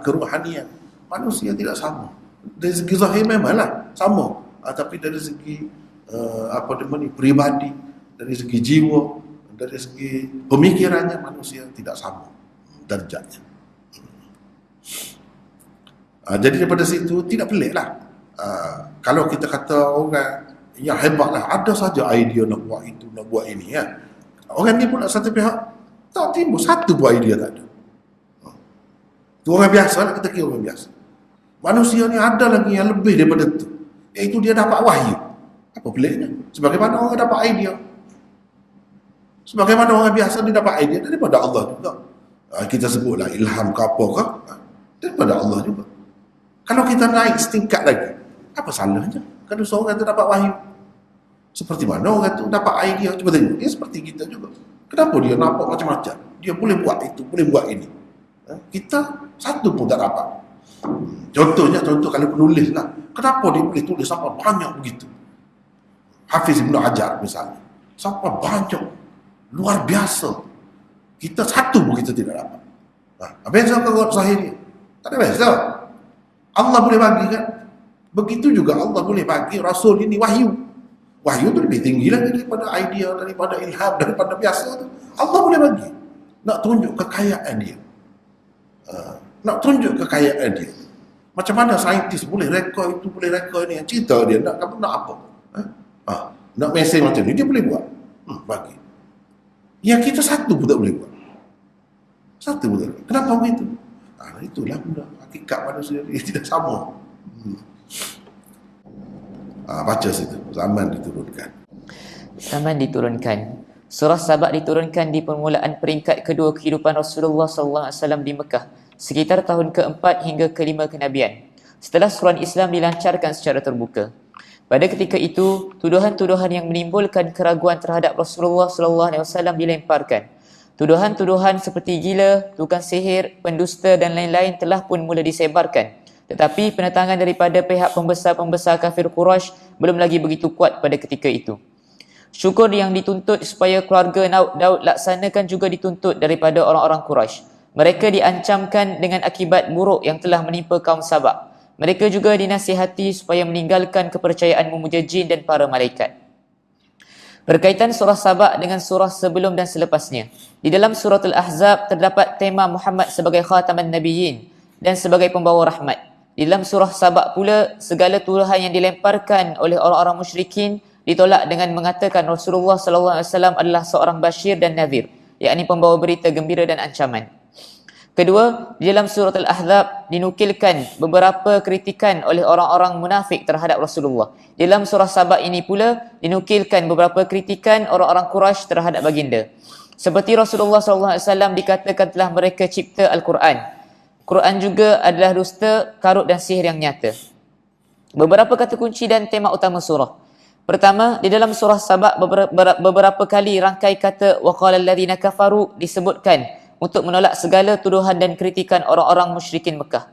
kerohanian. Manusia tidak sama. Dari segi zahir memanglah sama, tapi dari segi peribadi, dari segi jiwa, dari segi pemikirannya manusia tidak sama darjatnya. Jadi daripada situ tidak peliklah kalau kita kata orang yang hebatlah, ada saja idea nak buat itu, nak buat ini ya. Orang ni pula satu pihak tak timbul satu buat idea tak ada. Itu orang biasa lah, kita kira orang biasa. Manusia ni ada lagi yang lebih daripada itu, iaitu dia dapat wahyu. Apa peliknya? Sebagaimana orang dapat idea, sebagaimana orang biasa dia dapat idea daripada Allah juga. Kita sebutlah ilham ke apa ke, daripada Allah juga. Kalau kita naik setingkat lagi, apa salahnya kalau seorang itu dapat wahyu? Seperti mana orang itu dapat idea? Cuba tengok, dia seperti kita juga. Kenapa dia nampak macam-macam? Dia boleh buat itu, boleh buat ini. Kita satu pun tak dapat. Contohnya, kalau penulis lah, kenapa dia boleh tulis sampai banyak begitu? Hafiz Ibn Hajar misalnya, sampai banyak, luar biasa. Kita satu pun kita tidak dapat. Apa yang saya kata Zahiri? Tak ada beza. Allah boleh bagi kan? Begitu juga Allah boleh bagi Rasul ini wahyu. Wahyu itu lebih tinggi lagi daripada idea, daripada ilham, daripada biasa tu. Allah boleh bagi. Nak tunjuk kekayaan dia. Nak tunjuk kekayaan dia. Macam mana saintis boleh rekod itu, boleh rekod ini. Cerita dia nak apa? Nak mesej macam ni, dia boleh buat. Bagi. Yang kita satu pun tak boleh buat. Satu pun tak boleh. Kenapa begitu? Itulah benda. Hakikat manusia dia tidak sama. Baca situ. Zaman diturunkan. Zaman diturunkan. Surah Sabah diturunkan di permulaan peringkat kedua kehidupan Rasulullah SAW di Mekah, sekitar tahun keempat hingga kelima kenabian, setelah suruhan Islam dilancarkan secara terbuka. Pada ketika itu, tuduhan-tuduhan yang menimbulkan keraguan terhadap Rasulullah SAW dilemparkan. Tuduhan-tuduhan seperti gila, tukang sihir, pendusta dan lain-lain telah pun mula disebarkan. Tetapi penetangan daripada pihak pembesar-pembesar kafir Quraisy belum lagi begitu kuat pada ketika itu. Syukur yang dituntut supaya keluarga Daud laksanakan juga dituntut daripada orang-orang Quraisy. Mereka diancamkan dengan akibat buruk yang telah menimpa kaum Sabak. Mereka juga dinasihati supaya meninggalkan kepercayaan memuja jin dan para malaikat. Berkaitan surah Sabak dengan surah sebelum dan selepasnya. Di dalam surah Al-Ahzab terdapat tema Muhammad sebagai khataman nabiyyin dan sebagai pembawa rahmat. Di dalam surah Sabak pula, segala tuduhan yang dilemparkan oleh orang-orang musyrikin ditolak dengan mengatakan Rasulullah SAW adalah seorang basyir dan nadhir, yakni pembawa berita gembira dan ancaman. Kedua, di dalam surah Al-Ahzab dinukilkan beberapa kritikan oleh orang-orang munafik terhadap Rasulullah. Di dalam surah Sabak ini pula dinukilkan beberapa kritikan orang-orang Quraisy terhadap baginda. Seperti Rasulullah SAW dikatakan telah mereka cipta Al-Quran. Quran juga adalah dusta, karut dan sihir yang nyata. Beberapa kata kunci dan tema utama surah. Pertama, di dalam surah Sabak beberapa kali rangkai kata waqala alladhina kafaru disebutkan untuk menolak segala tuduhan dan kritikan orang-orang musyrikin Mekah.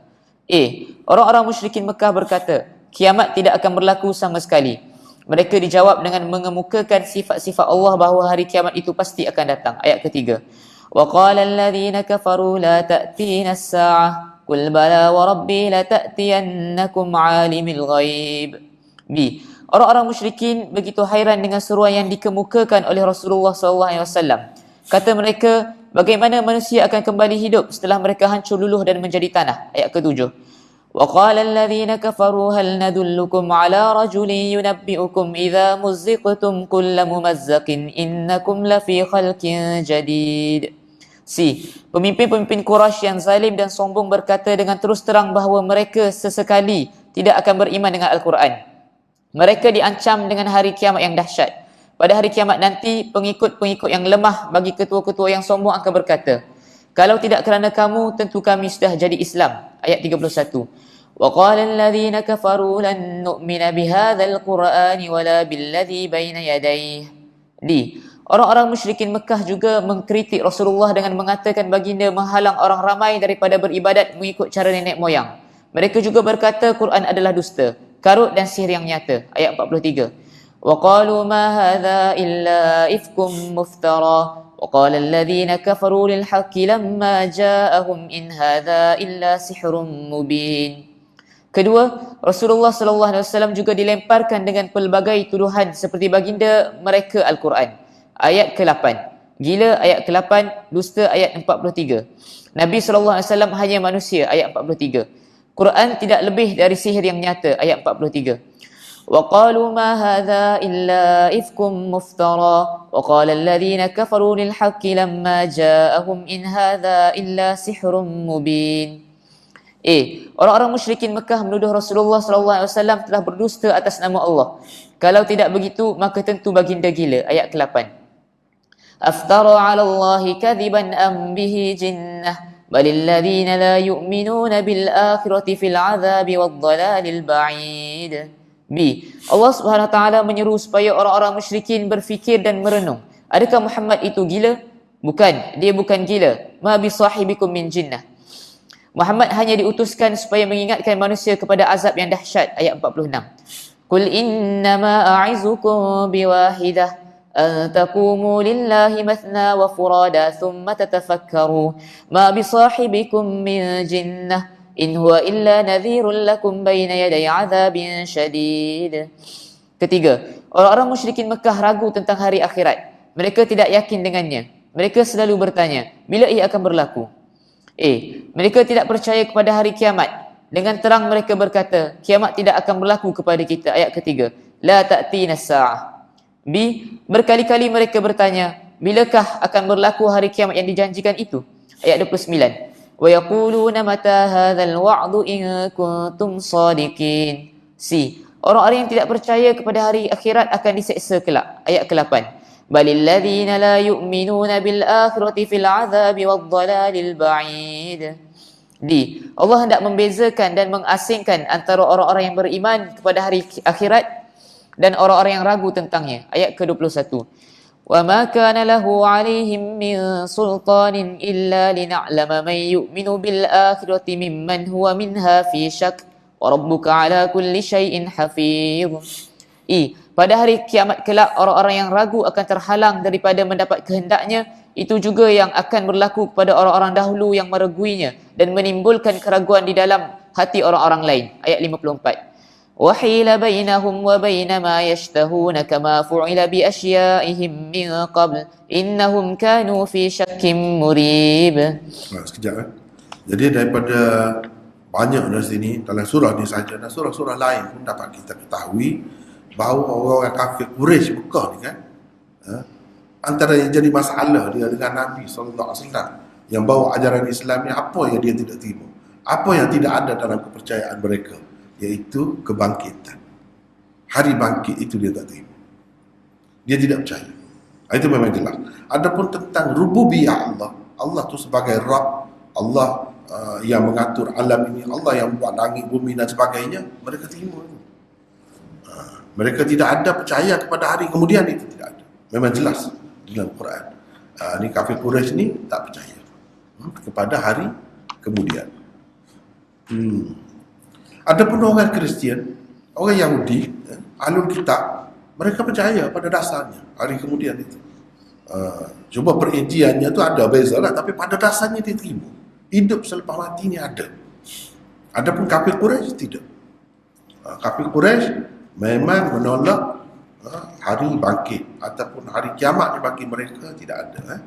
Orang-orang musyrikin Mekah berkata, kiamat tidak akan berlaku sama sekali. Mereka dijawab dengan mengemukakan sifat-sifat Allah bahawa hari kiamat itu pasti akan datang. Ayat ketiga. وَقَالَ الَّذِينَ كَفَرُوا لَا تَأْتِينَ السَّاعَةُ قُلْ بَلَى وَرَبِّي لَتَأْتِيَنَّكُمْ عَالِمِ الْغَيْبِ. Orang-orang musyrikin begitu hairan dengan seruan yang dikemukakan oleh Rasulullah SAW. Kata mereka, bagaimana manusia akan kembali hidup setelah mereka hancur luluh dan menjadi tanah? Ayat ketujuh. وَقَالَ الَّذِينَ كَفَرُوا هَلْ نَدُلُّكُمْ عَلَى رَجُلٍ يُنَبِّئُكُمْ إِذَا مُزِّقْتُمْ كُلَّ مُمَزَّقٍ إِنَّكُمْ لَفِي خَلْقٍ جَدِيدٍ. Pemimpin-pemimpin Quraisy yang zalim dan sombong berkata dengan terus terang bahawa mereka sesekali tidak akan beriman dengan Al-Quran. Mereka diancam dengan hari kiamat yang dahsyat. Pada hari kiamat nanti, pengikut-pengikut yang lemah bagi ketua-ketua yang sombong akan berkata, Kalau tidak kerana kamu, tentu kami sudah jadi Islam. Ayat 31. وَقَالَ الَّذِينَ كَفَرُوا لَن نُؤْمِنَ بِهَذَا الْقُرْآنِ وَلَا بِالَّذِي بَيْنَ يَدَيْهِ. Orang-orang musyrikin Mekah juga mengkritik Rasulullah dengan mengatakan baginda menghalang orang ramai daripada beribadat mengikut cara nenek moyang. Mereka juga berkata Quran adalah dusta, karut dan sihir yang nyata. Ayat 43. وَقَالُوا مَا هَذَا إِلَّا إِفْكٌ مُفْتَرًى وَقَالَ الَّذِينَ كَفَرُوا لِلْحَقِّ لَمَّا جَاءَهُمْ إِنْ هَذَا إِلَّا سِحْرٌ مُبِينٌ. Kedua, Rasulullah SAW juga dilemparkan dengan pelbagai tuduhan seperti baginda mereka Al-Quran. Ayat ke-8. Gila ayat ke-8, dusta ayat 43. Nabi SAW hanya manusia ayat 43. Quran tidak lebih dari sihir yang nyata ayat 43. وَقَالُوا مَا هَذَا إِلَّا إِفْكٌ مُفْتَرًى وَقَالَ الَّذِينَ كَفَرُوا لِلْحَقِّ لَمَّا جَاءَهُمْ إِنْ هَذَا إِلَّا سِحْرٌ مُبِينٌ. Orang-orang musyrikin Mekah menuduh Rasulullah SAW telah berdusta atas nama Allah. Kalau tidak begitu, maka tentu baginda gila. Ayat ke-8. أَفْتَرَى عَلَى اللَّهِ كَذِبًا أَمْ بِهِ جِنَّةٌ بَلِ الَّذِينَ لَا يُؤْمِنُونَ بِالْآخِرَةِ فِي الْعَذَابِ وَالضَّلَالِ الْبَعِيدِ. Allah Subhanahu Wa Taala menyeru supaya orang-orang musyrikin berfikir dan merenung. Adakah Muhammad itu gila? Bukan, dia bukan gila. Ma bi sahibikum min jinnah. Muhammad hanya diutuskan supaya mengingatkan manusia kepada azab yang dahsyat. Ayat 46. Qul innama a'izukum biwahidah an taqumu lillahi mathna wa furada thumma tatafakkaru ma bisahibikum min jinnah in huwa illa nadhirun lakum bayna yaday azabin syadid. Ketiga, orang-orang musyrikin Mekah ragu tentang hari akhirat. Mereka tidak yakin dengannya. Mereka selalu bertanya, bila ia akan berlaku? Mereka tidak percaya kepada hari kiamat. Dengan terang mereka berkata, kiamat tidak akan berlaku kepada kita. Ayat ketiga, la ta'tina as-sa'ah. Berkali-kali mereka bertanya, bilakah akan berlaku hari kiamat yang dijanjikan itu? Ayat 29. Wa yaquluna mata hadzal wa'du in kuntum shadiqin. Orang-orang yang tidak percaya kepada hari akhirat akan diseksa kelak. Ayat ke-8. Balil ladzina la yu'minuna bil akhirati fil 'adzabi wad-dhalalil ba'id. Allah hendak membezakan dan mengasingkan antara orang-orang yang beriman kepada hari akhirat dan orang-orang yang ragu tentangnya. Ayat ke-21. Wa ma kana lahu 'alaihim min sultanin illa lina'lama man yu'minu bil akhirati mimman huwa minha fi syak wa rabbuka 'ala kulli syai'in hafiz. Pada hari kiamat kelak, orang-orang yang ragu akan terhalang daripada mendapat kehendaknya. Itu juga yang akan berlaku kepada orang-orang dahulu yang meraguinya dan menimbulkan keraguan di dalam hati orang-orang lain. Ayat 54. وَحِيلَ بَيْنَهُمْ وَبَيْنَ مَا يَشْتَهُونَ كَمَا فُعِلَ بِأَشْيَائِهِمْ مِنْ قَبْلِ إِنَّهُمْ كَانُوا فِي شَكٍّ مُرِيبٍ. Sekejap. Jadi daripada banyak dari sini, dalam surah ni saja dan surah-surah lain pun dapat kita ketahui bahawa orang kafir Quraisy Mekah ni kan, antara yang jadi masalah dia dengan Nabi SAW yang bawa ajaran Islam ni, apa yang dia tidak terima, apa yang tidak ada dalam kepercayaan mereka, iaitu kebangkitan. Hari bangkit itu dia tak terima, dia tidak percaya. Itu memang jelas. Adapun tentang rububiyah Allah, Allah tu sebagai Rabb, Allah yang mengatur alam ini, Allah yang buat langit, bumi dan sebagainya, mereka terima itu. Mereka tidak ada percaya kepada hari kemudian, itu tidak ada. Memang jelas dalam Quran. Ni kafir Quraisy ni tak percaya kepada hari kemudian. Adapun orang Kristian, orang Yahudi, Ahlul Kitab, mereka percaya pada dasarnya hari kemudian itu. Cuba perinciannya tu ada beza lah, tapi pada dasarnya dia terima. Hidup selepas mati ni ada. Adapun kafir Quraisy tidak. Kafir Quraisy memang menolak hari bangkit ataupun hari kiamat ni, bagi mereka tidak ada.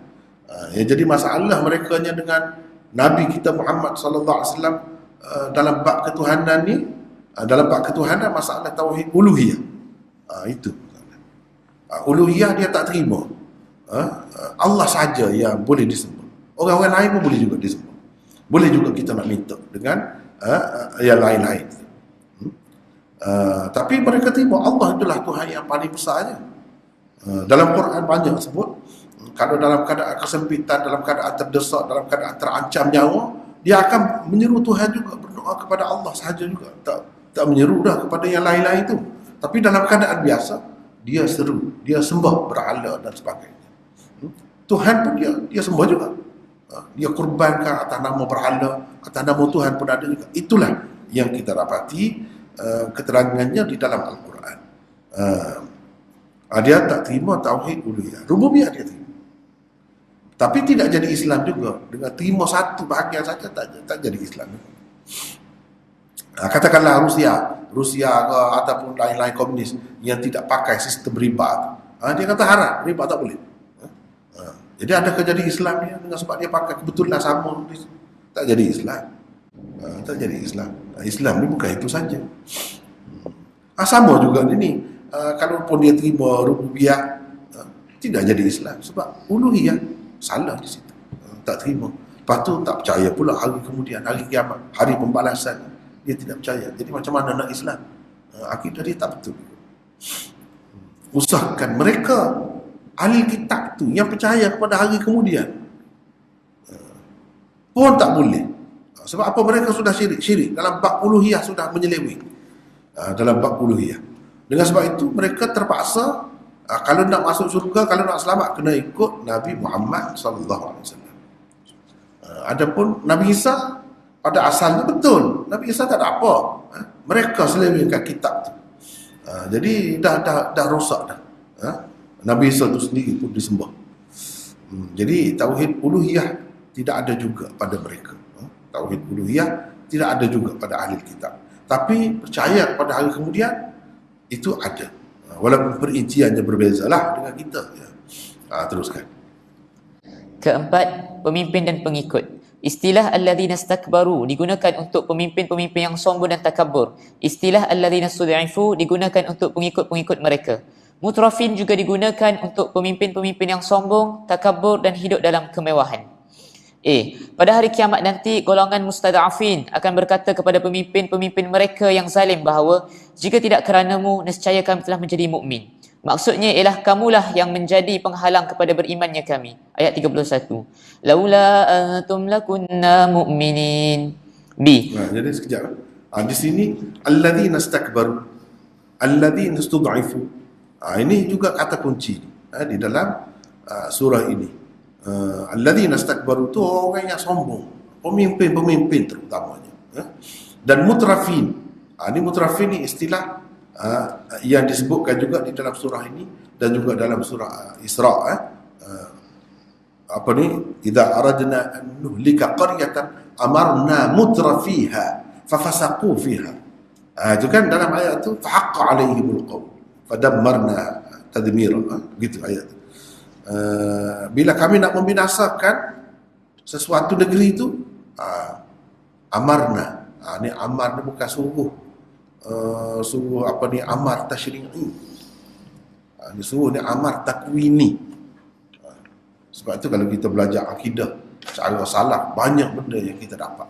Yang jadi masalah mereka dengan Nabi kita Muhammad sallallahu alaihi wasallam dalam bab ketuhanan ni, dalam bab ketuhanan masalah tauhid uluhiyah. Itu uluhiyah dia tak terima. Allah saja yang boleh disembah. Orang-orang lain pun boleh juga disembah. Boleh juga kita nak minta dengan yang lain-lain. Tapi mereka terima Allah itulah Tuhan yang paling besarnya. Dalam Quran banyak sebut Kalau dalam keadaan kesempitan, dalam keadaan terdesak, dalam keadaan terancam nyawa, dia akan menyeru Tuhan juga, berdoa kepada Allah sahaja juga. Tak menyeru dah kepada yang lain-lain itu. Tapi dalam keadaan biasa, dia seru, dia sembah berhala dan sebagainya. Tuhan pun dia sembah juga. Dia kurbankan atas nama berhala, atas nama Tuhan pun ada juga. Itulah yang kita dapati keterangannya di dalam Al-Quran. Dia tak terima tauhid uluhiyah. Rububiyah dia terima. Tapi tidak jadi Islam juga. Dengan terima satu bahagian saja tak jadi Islam. Katakanlah Rusia ke ataupun lain-lain komunis yang tidak pakai sistem riba. Dia kata haram, riba tak boleh. Jadi adakah jadi Islam dia dengan sebab dia pakai kebetulan sama? Tak jadi Islam. Tak jadi Islam. Islam ni bukan itu saja. Sama juga ini. Kalaupun dia terima rububiyah, tidak jadi Islam. Sebab uluhiyah salah di situ. Tak terima. Lepas tu tak percaya pula hari kemudian, hari kiamat, hari pembalasan. Dia tidak percaya. Jadi macam mana nak Islam? Akidah dia tak betul. Usahakan mereka ahli kitab tu yang percaya kepada hari kemudian pun tak boleh. Sebab apa? Mereka sudah syirik dalam bab uluhiyah, sudah menyeleweng dalam bab uluhiyah. Dengan sebab itu mereka terpaksa kalau nak masuk syurga, kalau nak selamat, kena ikut Nabi Muhammad sallallahu alaihi wasallam. Adapun Nabi Isa pada asalnya betul, Nabi Isa tak ada apa. Mereka selewengkan kitab tu. Jadi dah rosak dah. Nabi Isa itu sendiri pun disembah. Jadi tauhid uluhiyah tidak ada juga pada mereka. Tauhid uluhiyah tidak ada juga pada ahli kitab. Tapi percaya pada hari kemudian itu ada. Walaupun perinciannya berbezalah dengan kita. Teruskan. Keempat, pemimpin dan pengikut. Istilah alladzina istakbaru digunakan untuk pemimpin-pemimpin yang sombong dan takabur. Istilah alladzina stud'ifu digunakan untuk pengikut-pengikut mereka. Mutrafin juga digunakan untuk pemimpin-pemimpin yang sombong, takabur dan hidup dalam kemewahan. Pada hari kiamat nanti, golongan mustada'afin akan berkata kepada pemimpin-pemimpin mereka yang zalim bahawa jika tidak keranamu, nescaya kami telah menjadi mukmin. Maksudnya ialah kamulah yang menjadi penghalang kepada berimannya kami. Ayat 31. Laula antum lakunna mu'minin. Jadi sekejap. Di sini alladzina istakbaru, alladzina stud'ifu. Ini juga kata kunci di dalam surah ini. Alladzina istakbaru tu orang yang sombong, pemimpin-pemimpin terutamanya. Dan mutrafin. Ini mutrafin ni istilah yang disebutkan juga di dalam surah ini dan juga dalam surah Isra. Apa ni? Idza aradna an nuhlika qaryatan amarna mutrafiha fafasaqu fiha. Itu kan dalam ayat tu fahaqqa alaihimul qaul fadammarna tadmiran. Begitu ayat tu. Bila kami nak membinasakan sesuatu negeri itu, amarna. Ni amar ni bukan suruh apa ni, amar tasyri'i. Ni suruh ni amar takwini. Sebab itu kalau kita belajar akidah secara salah, banyak benda yang kita dapat.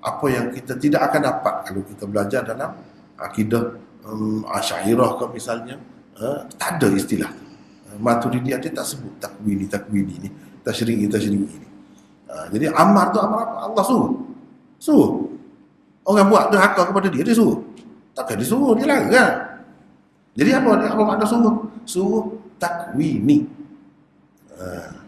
Apa yang kita tidak akan dapat kalau kita belajar dalam akidah Asy'ariyah ke misalnya, tak ada istilah. Maturidiyah dia tak sebut takwini ni, tasyri'i ni. Jadi amar tu amar apa? Allah suruh. Orang buat derhaka kepada dia suruh. Takkan disuruh, dia larang. Jadi apa makna suruh takwini.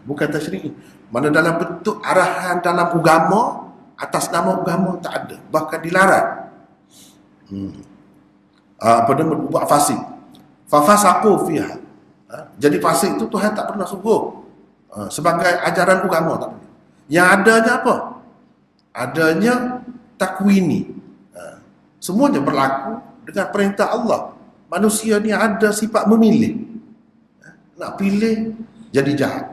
Bukan tasyri'i. Mana dalam bentuk arahan dalam agama, atas nama agama tak ada, bahkan dilarang. Buat fasik. Fafasaqu fiha. Jadi fasik itu Tuhan tak pernah suruh. Sebagai ajaran agama tak pernah. Yang adanya apa? Adanya takwini. Semuanya berlaku dengan perintah Allah. Manusia ni ada sifat memilih. Nak pilih jadi jahat.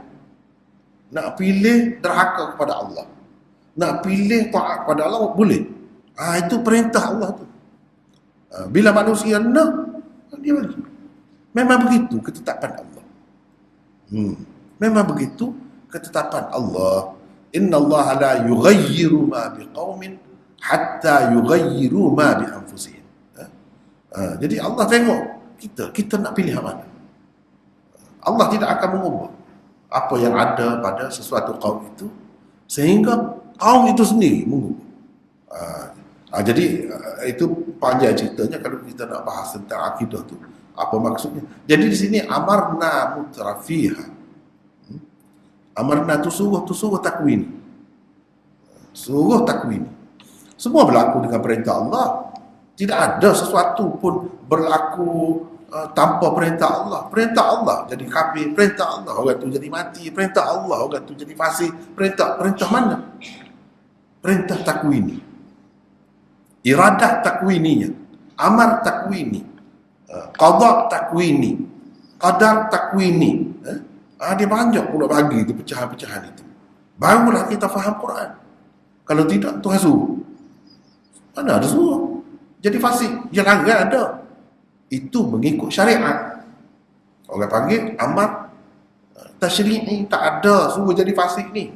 Nak pilih derhaka kepada Allah. Nak pilih taat kepada Allah boleh. Itu perintah Allah tu. Bila manusia nak, dia bagi. Memang begitu ketetapan Allah. Memang begitu ketetapan Allah. Inna Allah la yughayyiru ma biqaumin hatta yughayyiru ma bi anfusihim. Jadi Allah tengok kita nak pilih yang mana. Allah tidak akan mengubah apa yang ada pada sesuatu kaum itu, sehingga kaum itu sendiri mengubah. Jadi itu panjang ceritanya kalau kita nak bahas tentang akidah tu apa maksudnya. Jadi di sini amarna mutrafiha. Amarna tu suruh takwini. Suruh takwini. Semua berlaku dengan perintah Allah. Tidak ada sesuatu pun berlaku tanpa perintah Allah. Perintah Allah jadi kafir, perintah Allah orang tu jadi mati, perintah Allah orang tu jadi fasik. Perintah mana? Perintah takwini. Iradah takwininya, amar takwini, qada takwini, qadar takwini. Dia banyak pula bagi itu pecahan-pecahan itu. Barulah kita faham Quran. Kalau tidak, Tuhan suruh. Mana ada suruh? Jadi fasik, dia langgar ada. Itu mengikut syariat. Orang panggil amar tasyri'i, tak ada suruh jadi fasik ni.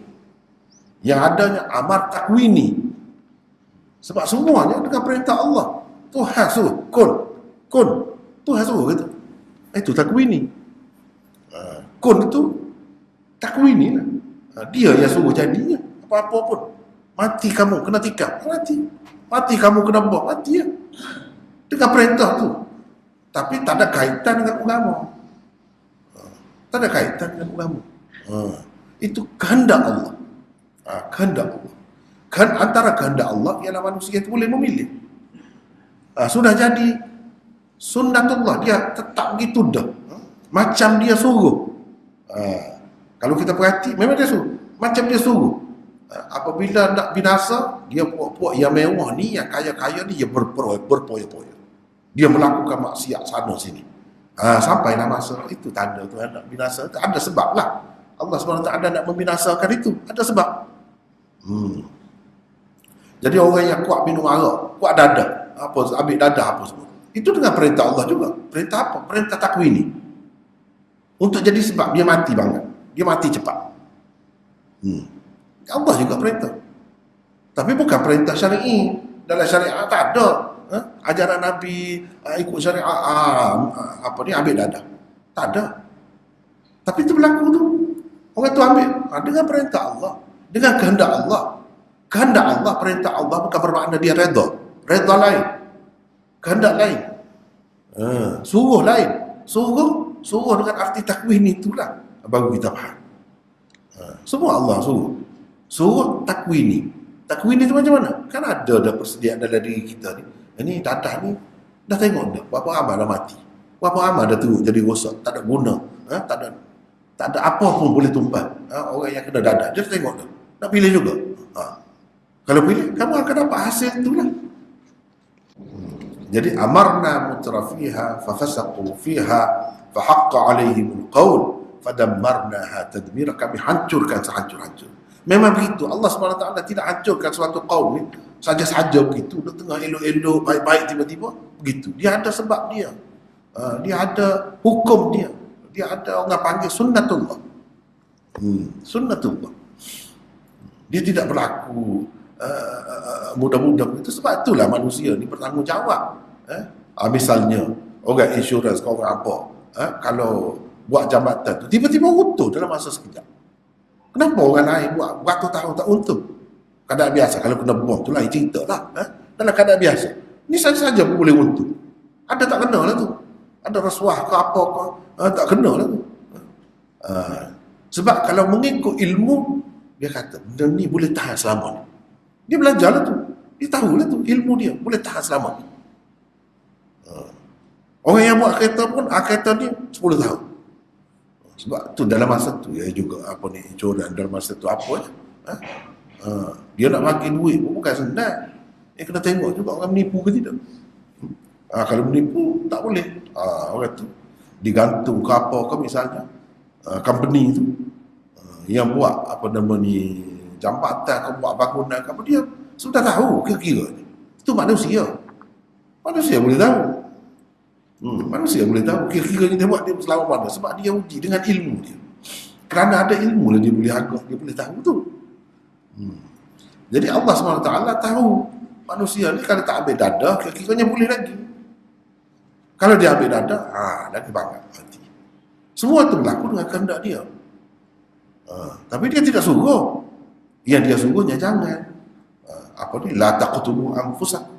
Yang adanya amar takwini. Sebab semuanya dengan perintah Allah. Tuhan suruh, kun. Tuhan suruh kata. Itu takwini. Kun itu takwini lah. Dia yang suruh jadinya. Apa-apa pun. Mati kamu, kena tikam. Mati kamu, kena buang. Mati ya. Dengan perintah tu. Tapi tak ada kaitan dengan agama. Tak ada kaitan dengan agama. Itu kehendak Allah. Kehendak Allah. Antara kehendak Allah ialah manusia itu boleh memilih. Sudah jadi sunnatullah, dia tetap begitu dah. Macam dia suruh. Kalau kita perhati, memang dia suruh. Macam dia suruh. Apabila nak binasa, dia puak-puak yang mewah ni, yang kaya-kaya ni, dia berpoya-poya. Dia melakukan maksiat sana sini. Sampailah masa itu tanda Tuhan nak binasa. Ada sebab lah. Allah SWT nak membinasakan itu. Ada sebab. Jadi orang yang kuat minum arak, kuat dada, ambil dada apa semua. Itu dengan perintah Allah juga. Perintah apa? Perintah takwini. Untuk jadi sebab dia mati banget. Dia mati cepat. Allah juga perintah. Tapi bukan perintah syar'i. Dalam syariat tak ada. Ajaran Nabi ikut syariat ambil dada. Tak ada. Tapi itu berlaku tu. Orang tu ambil dengan perintah Allah, dengan kehendak Allah. Kehendak Allah, perintah Allah bukan bermakna dia redha. Redha lain. Kehendak lain. Suruh lain. Suruh dengan arti takwin itulah baru kita faham. Semua Allah suruh. Suruh takwini. Takwini itu macam mana? Kan ada dah persediaan dalam diri kita ni. Ini dadah ni dah tengok dah berapa amal dah mati. Berapa amal dah teruk jadi rosak, tak ada guna. Tak ada apa pun boleh tumpah. Orang yang kena dadah dia tengok dah. Nak pilih juga. Kalau pilih, kamu akan dapat hasil itulah. Jadi amarna mutrafiha fafasaqu fiha fahaqqa alaihimul qaul fadammarnaha tadmira. Kami hancurkan sehancur-hancur. Memang begitu. Allah SWT tidak hancurkan suatu kaum ni saja-saja begitu. Dia tengah elok-elok, baik-baik tiba-tiba begitu. Dia ada sebab dia. Dia ada hukum dia. Dia ada orang panggil sunnatullah. Sunnatullah. Dia tidak berlaku mudah-mudah begitu. Sebab itulah manusia ni bertanggungjawab. Misalnya orang insurans, orang apa, kalau buat jambatan tu tiba-tiba untung dalam masa sekejap. Kenapa orang lain buat beratus tahun tak untung? Keadaan biasa. Kalau kena bom tu lain cerita lah. Dalam keadaan biasa ni saja-saja pun boleh untung. Ada tak kena lah tu. Ada rasuah ke apa ke, tak kena lah tu. Sebab kalau mengikut ilmu, dia kata benda ni boleh tahan selama ni. Dia belajar lah tu. Dia tahu lah tu ilmu dia boleh tahan selama ni. Orang yang buat kereta pun kereta ni 10 tahun. Sebab tu dalam masa tu ya juga insurans dalam masa tu dia nak bagi duit pun bukan senang. Kena tengok juga orang menipu ke tidak. Kalau menipu tak boleh. Orang tu digantung ke apa ke misalnya company tu yang buat jambatan ke buat bangunan ke apa, dia sudah tahu kira-kira itu manusia boleh tahu. Manusia boleh tahu kira-kira dia buat dia selama mana sebab dia uji dengan ilmu dia. Kerana ada ilmu lah dia boleh agak, dia boleh tahu tu. Jadi Allah SWT tahu manusia ni kalau tak ambil dada kira-kiranya boleh lagi. Kalau dia ambil dada lagi banyak mati. Semua tu berlaku dengan kehendak dia. Tapi dia tidak suruh. Yang dia suruhnya jangan. Apa ni? La taqtulu anfusakum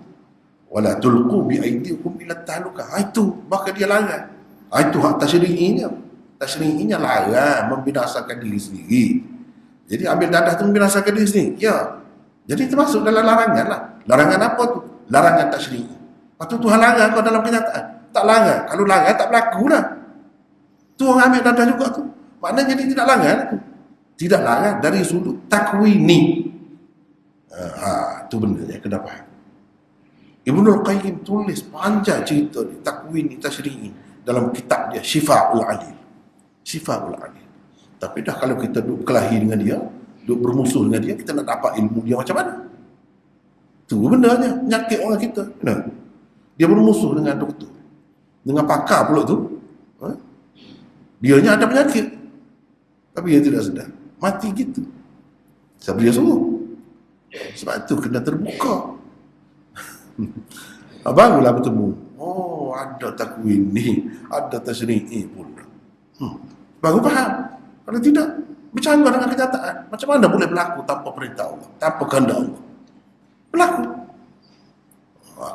wa la tulqu bi aydikum ila tahlukah. Itu maka dia larang. Itu hak tasyri'inya. Tasyri'inya larang membinasakan diri sendiri. Jadi ambil dadah tu membinasakan diri sendiri. Ya. Jadi termasuk dalam larangan lah. Larangan apa tu? Larangan tasyri'i. Lepas tu Tuhan larang kau dalam kenyataan. Tak larang. Kalau larang tak berlaku lah. Tu orang ambil dadah juga tu. Maknanya dia tidak larang tu. Tidak larang dari sudut takwini. Tu benda yang kena faham. Ibnul Qayyim tulis panjang cerita ni, takwini, tasyri'i dalam kitab dia Syifa'ul Alil. Syifa'ul Alil. Tapi dah kalau kita duduk kelahi dengan dia, duduk bermusuh dengan dia, kita nak dapat ilmu dia macam mana? Tu bendanya, nyakit orang kita. Nah, dia bermusuh dengan doktor, dengan pakar pula tu. Dianya ada penyakit, tapi dia tidak sedar. Mati gitu. Siapa dia suruh? Sebab tu kena terbuka. Barulah bertemu. Oh, ada takwin ni, ada tasyri'i pula. Baru faham. Kalau tidak, bercanggah dengan kenyataan. Macam mana boleh berlaku tanpa perintah Allah, tanpa kehendak Allah? Berlaku.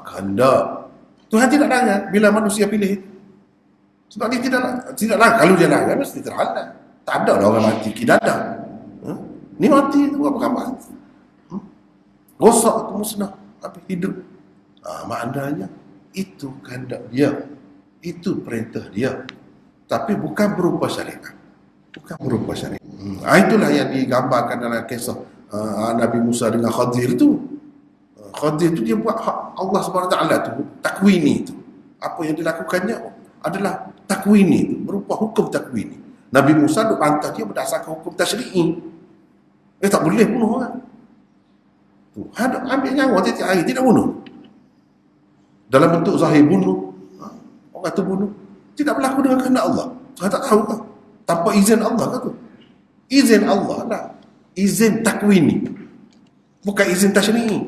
Kehendak. Tuhan tidak larang bila manusia pilih. Sebab dia tidak larang. Kalau dia larang, mesti terhalang. Tak ada orang mati kidadah. Ni mati tu apa khabar? Rosak tu musnah, tapi hidup. Maknanya itu kehendak dia, itu perintah dia, tapi bukan berupa syariat, bukan berupa syariat. Itulah yang digambarkan dalam kisah Nabi Musa dengan Khadir tu. Khadir tu dia buat hak Allah SWT tu, takwini tu. Apa yang dilakukannya adalah takwini tu, berupa hukum takwini. Nabi Musa duk bantah dia berdasarkan hukum tasyri'i. Dia tak boleh bunuh orang. Tuhan ambil nyawa tiap hari, tidak bunuh. Dalam bentuk zahir bunuh, orang tu bunuh. Tidak berlaku dengan kehendak Allah. Tuhan tak tahu kan? Tanpa izin Allah kan tu? Izin Allah lah. Izin takwini. Bukan izin tasyri'i.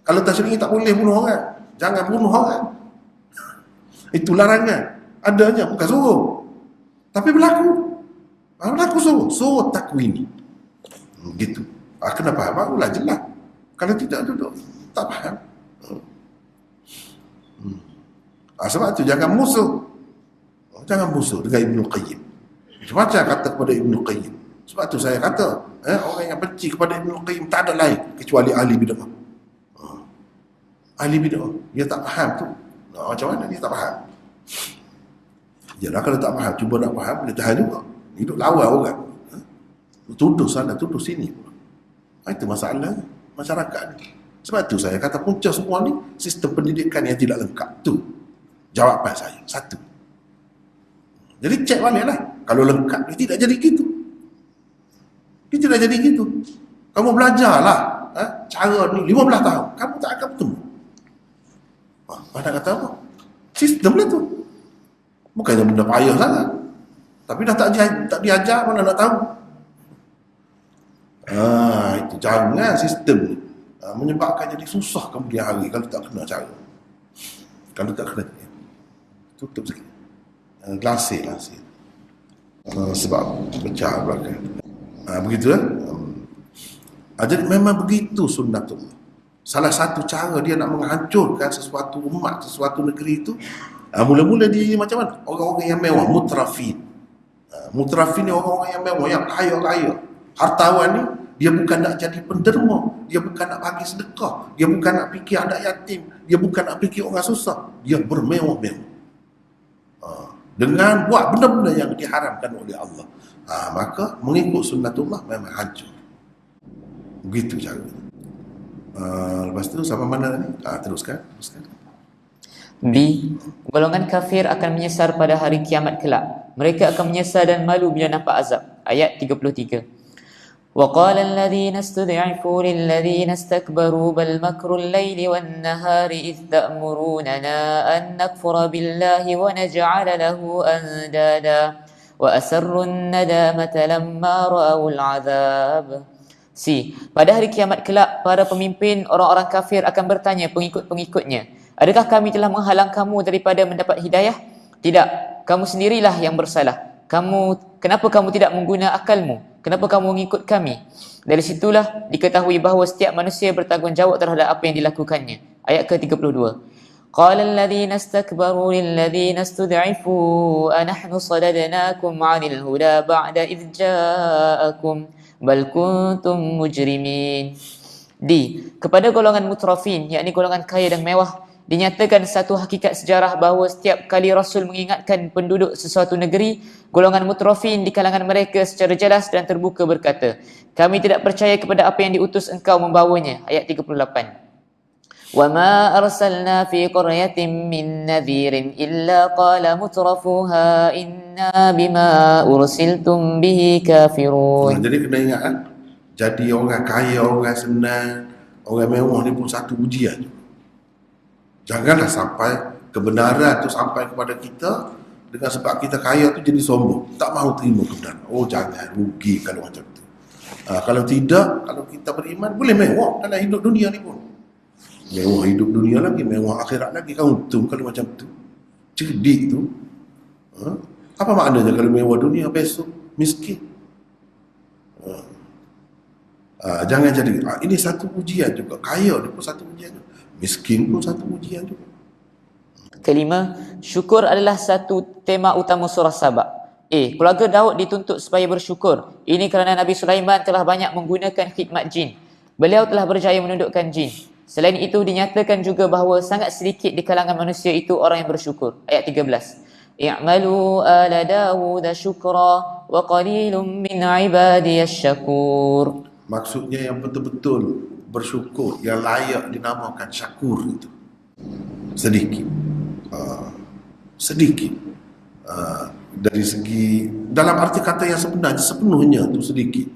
Kalau tasyri'i tak boleh bunuh orang. Jangan bunuh orang. Itu larangan. Adanya, bukan suruh. Tapi berlaku. Berlaku suruh. Suruh takwini. Gitu. Kena faham, barulah jelas. Kalau tidak duduk, tak faham. Sebab tu jangan musuh. Jangan musuh dengan Ibnul Qayyim. Macam kata kepada Ibnul Qayyim. Sebab tu saya kata, orang yang benci kepada Ibnul Qayyim tak ada lain kecuali ahli bid'ah. Ahli bid'ah. Dia tak faham tu. Macam mana dia tak faham? Yalah, kalau tak faham, cuba nak faham, boleh tahan juga. Hidup lawan orang. Tuduh sana, tuduh sini. Itu masalahnya masyarakat ni. Sebab tu saya kata punca semua ni sistem pendidikan yang tidak lengkap. Tu jawapan saya. Satu. Jadi cek baliklah. Kalau lengkap dia tidak jadi gitu. Dia tidak jadi gitu. Kamu belajarlah cara ni 15 tahun. Kamu tak akan bertemu. Pada kata apa? Sistem lah tu. Bukannya benda payah sangat. Tapi dah tak diajar, mana nak tahu. Itu jangan sistem ni menyebabkan jadi susah kemudian hari kalau tak kena cara. Kalau tak kena tutup sikit. Glasir. Sebab pecah belakang. Begitu kan? Jadi memang begitu sunnatullah. Salah satu cara dia nak menghancurkan sesuatu umat, sesuatu negeri itu, mula-mula dia macam mana? Orang-orang yang mewah, mutrafin. Mutrafin ni orang-orang yang mewah, yang kaya-kaya. Hartawan ni, dia bukan nak jadi penderma, dia bukan nak bagi sedekah, dia bukan nak fikir anak yatim, dia bukan nak fikir orang susah, dia bermewah-mewah. Dengan buat benda-benda yang diharamkan oleh Allah. Maka mengikut sunnatullah memang hancur. Begitu cara. Lepas tu sampai mana ni? Teruskan. B. Golongan kafir akan menyesal pada hari kiamat kelak. Mereka akan menyesal dan malu bila nampak azab. Ayat 33. وقال الذين استضعفوا للذين استكبروا بل مكر الليل والنهار إذ تأمروننا أن نكفر بالله ونجعل له أندادا وأسروا الندامة لما رأوا العذاب. C. Pada hari kiamat kelak, para pemimpin orang-orang kafir akan bertanya pengikut-pengikutnya, adakah kami telah menghalang kamu daripada mendapat hidayah? Tidak, kamu sendirilah yang bersalah. Kenapa kamu tidak mengguna akalmu? Kenapa kamu mengikut kami? Dari situlah diketahui bahawa setiap manusia bertanggungjawab terhadap apa yang dilakukannya. Ayat ke-32. قال الذين استكبروا للذين استضعفوا أنحن صددناكم عن الهدى بعد إذ جاءكم بل كنتم مجرمين. Kepada golongan mutrafin, yakni golongan kaya dan mewah, dinyatakan satu hakikat sejarah bahawa setiap kali Rasul mengingatkan penduduk sesuatu negeri, golongan mutrafin di kalangan mereka secara jelas dan terbuka berkata, kami tidak percaya kepada apa yang diutus engkau membawanya. Ayat 38. وَمَا أَرْسَلْنَا فِي قَرْيَةٍ مِّن نَّذِيرٍ إِلَّا قَالَ مُتْرَفُوهَا إِنَّا بِمَا أُرْسِلْتُمْ بِهِ كَافِرُونَ. Jadi kena ingat kan? Jadi orang kaya, orang senang, orang mewah ni pun satu ujian. Janganlah sampai kebenaran tu sampai kepada kita dengan sebab kita kaya tu jadi sombong, tak mahu terima kebenaran. Oh jangan, rugi kalau macam tu. Kalau tidak, kalau kita beriman boleh mewah dalam hidup dunia ni pun. Mewah hidup dunia lagi, mewah akhirat lagi. Kau untung kalau macam tu. Cerdik tu. Apa maknanya kalau mewah dunia besok miskin? Jangan jadi. Ini satu ujian juga. Kaya ni pun satu ujian juga. Miskin pun satu ujian juga. Kelima, syukur adalah satu tema utama surah Saba. Keluarga Daud dituntut supaya bersyukur. Ini kerana Nabi Sulaiman telah banyak menggunakan khidmat jin. Beliau telah berjaya menundukkan jin. Selain itu, dinyatakan juga bahawa sangat sedikit di kalangan manusia itu orang yang bersyukur. Ayat 13. I'malu ala Dawud syukra wa qalilum min ibadiyas syakur. Maksudnya yang betul-betul bersyukur, yang layak dinamakan syakur itu sedikit. Sedikit. Dari segi, dalam arti kata yang sebenarnya, sepenuhnya tu sedikit.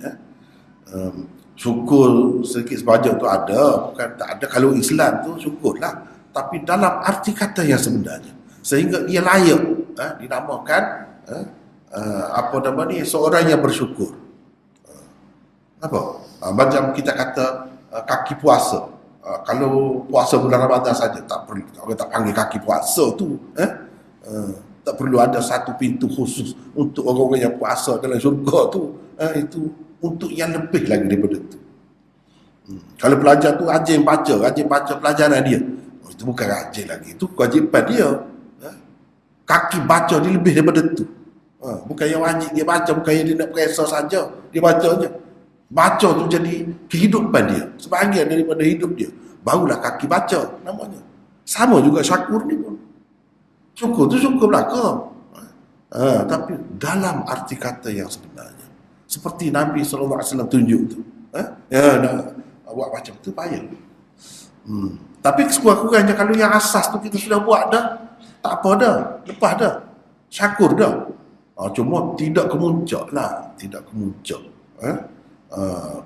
Syukur sedikit sebanyak tu ada, bukan tak ada. Kalau Islam tu syukurlah, tapi dalam arti kata yang sebenarnya, sehingga dia layak dinamakan apa nama ni, seorang yang bersyukur. Apa? Macam kita kata kaki puasa. Kalau puasa bulan Ramadan saja tak perlu, orang tak panggil kaki puasa tu. Tak perlu ada satu pintu khusus untuk orang-orang yang puasa dalam syurga tu. Itu untuk yang lebih lagi daripada itu. Kalau pelajar tu rajin baca pelajaran dia, itu bukan rajin lagi, itu kewajipan dia. Kaki baca dia lebih daripada itu. Bukan yang wajib dia baca, bukan yang dia nak periksa saja dia baca je. Baca tu jadi kehidupan dia, sebahagian daripada hidup dia. Barulah kaki baca namanya. Sama juga syakur ni pun. Syukur tu syukur belaka. Tapi dalam arti kata yang sebenarnya, seperti Nabi SAW tunjuk tu. Nak buat macam tu payah. Tapi sekurang-kurangnya kalau yang asas tu kita sudah buat dah, tak apa dah, lepas dah, syakur dah. Cuma tidak kemuncak lah, tidak kemuncak.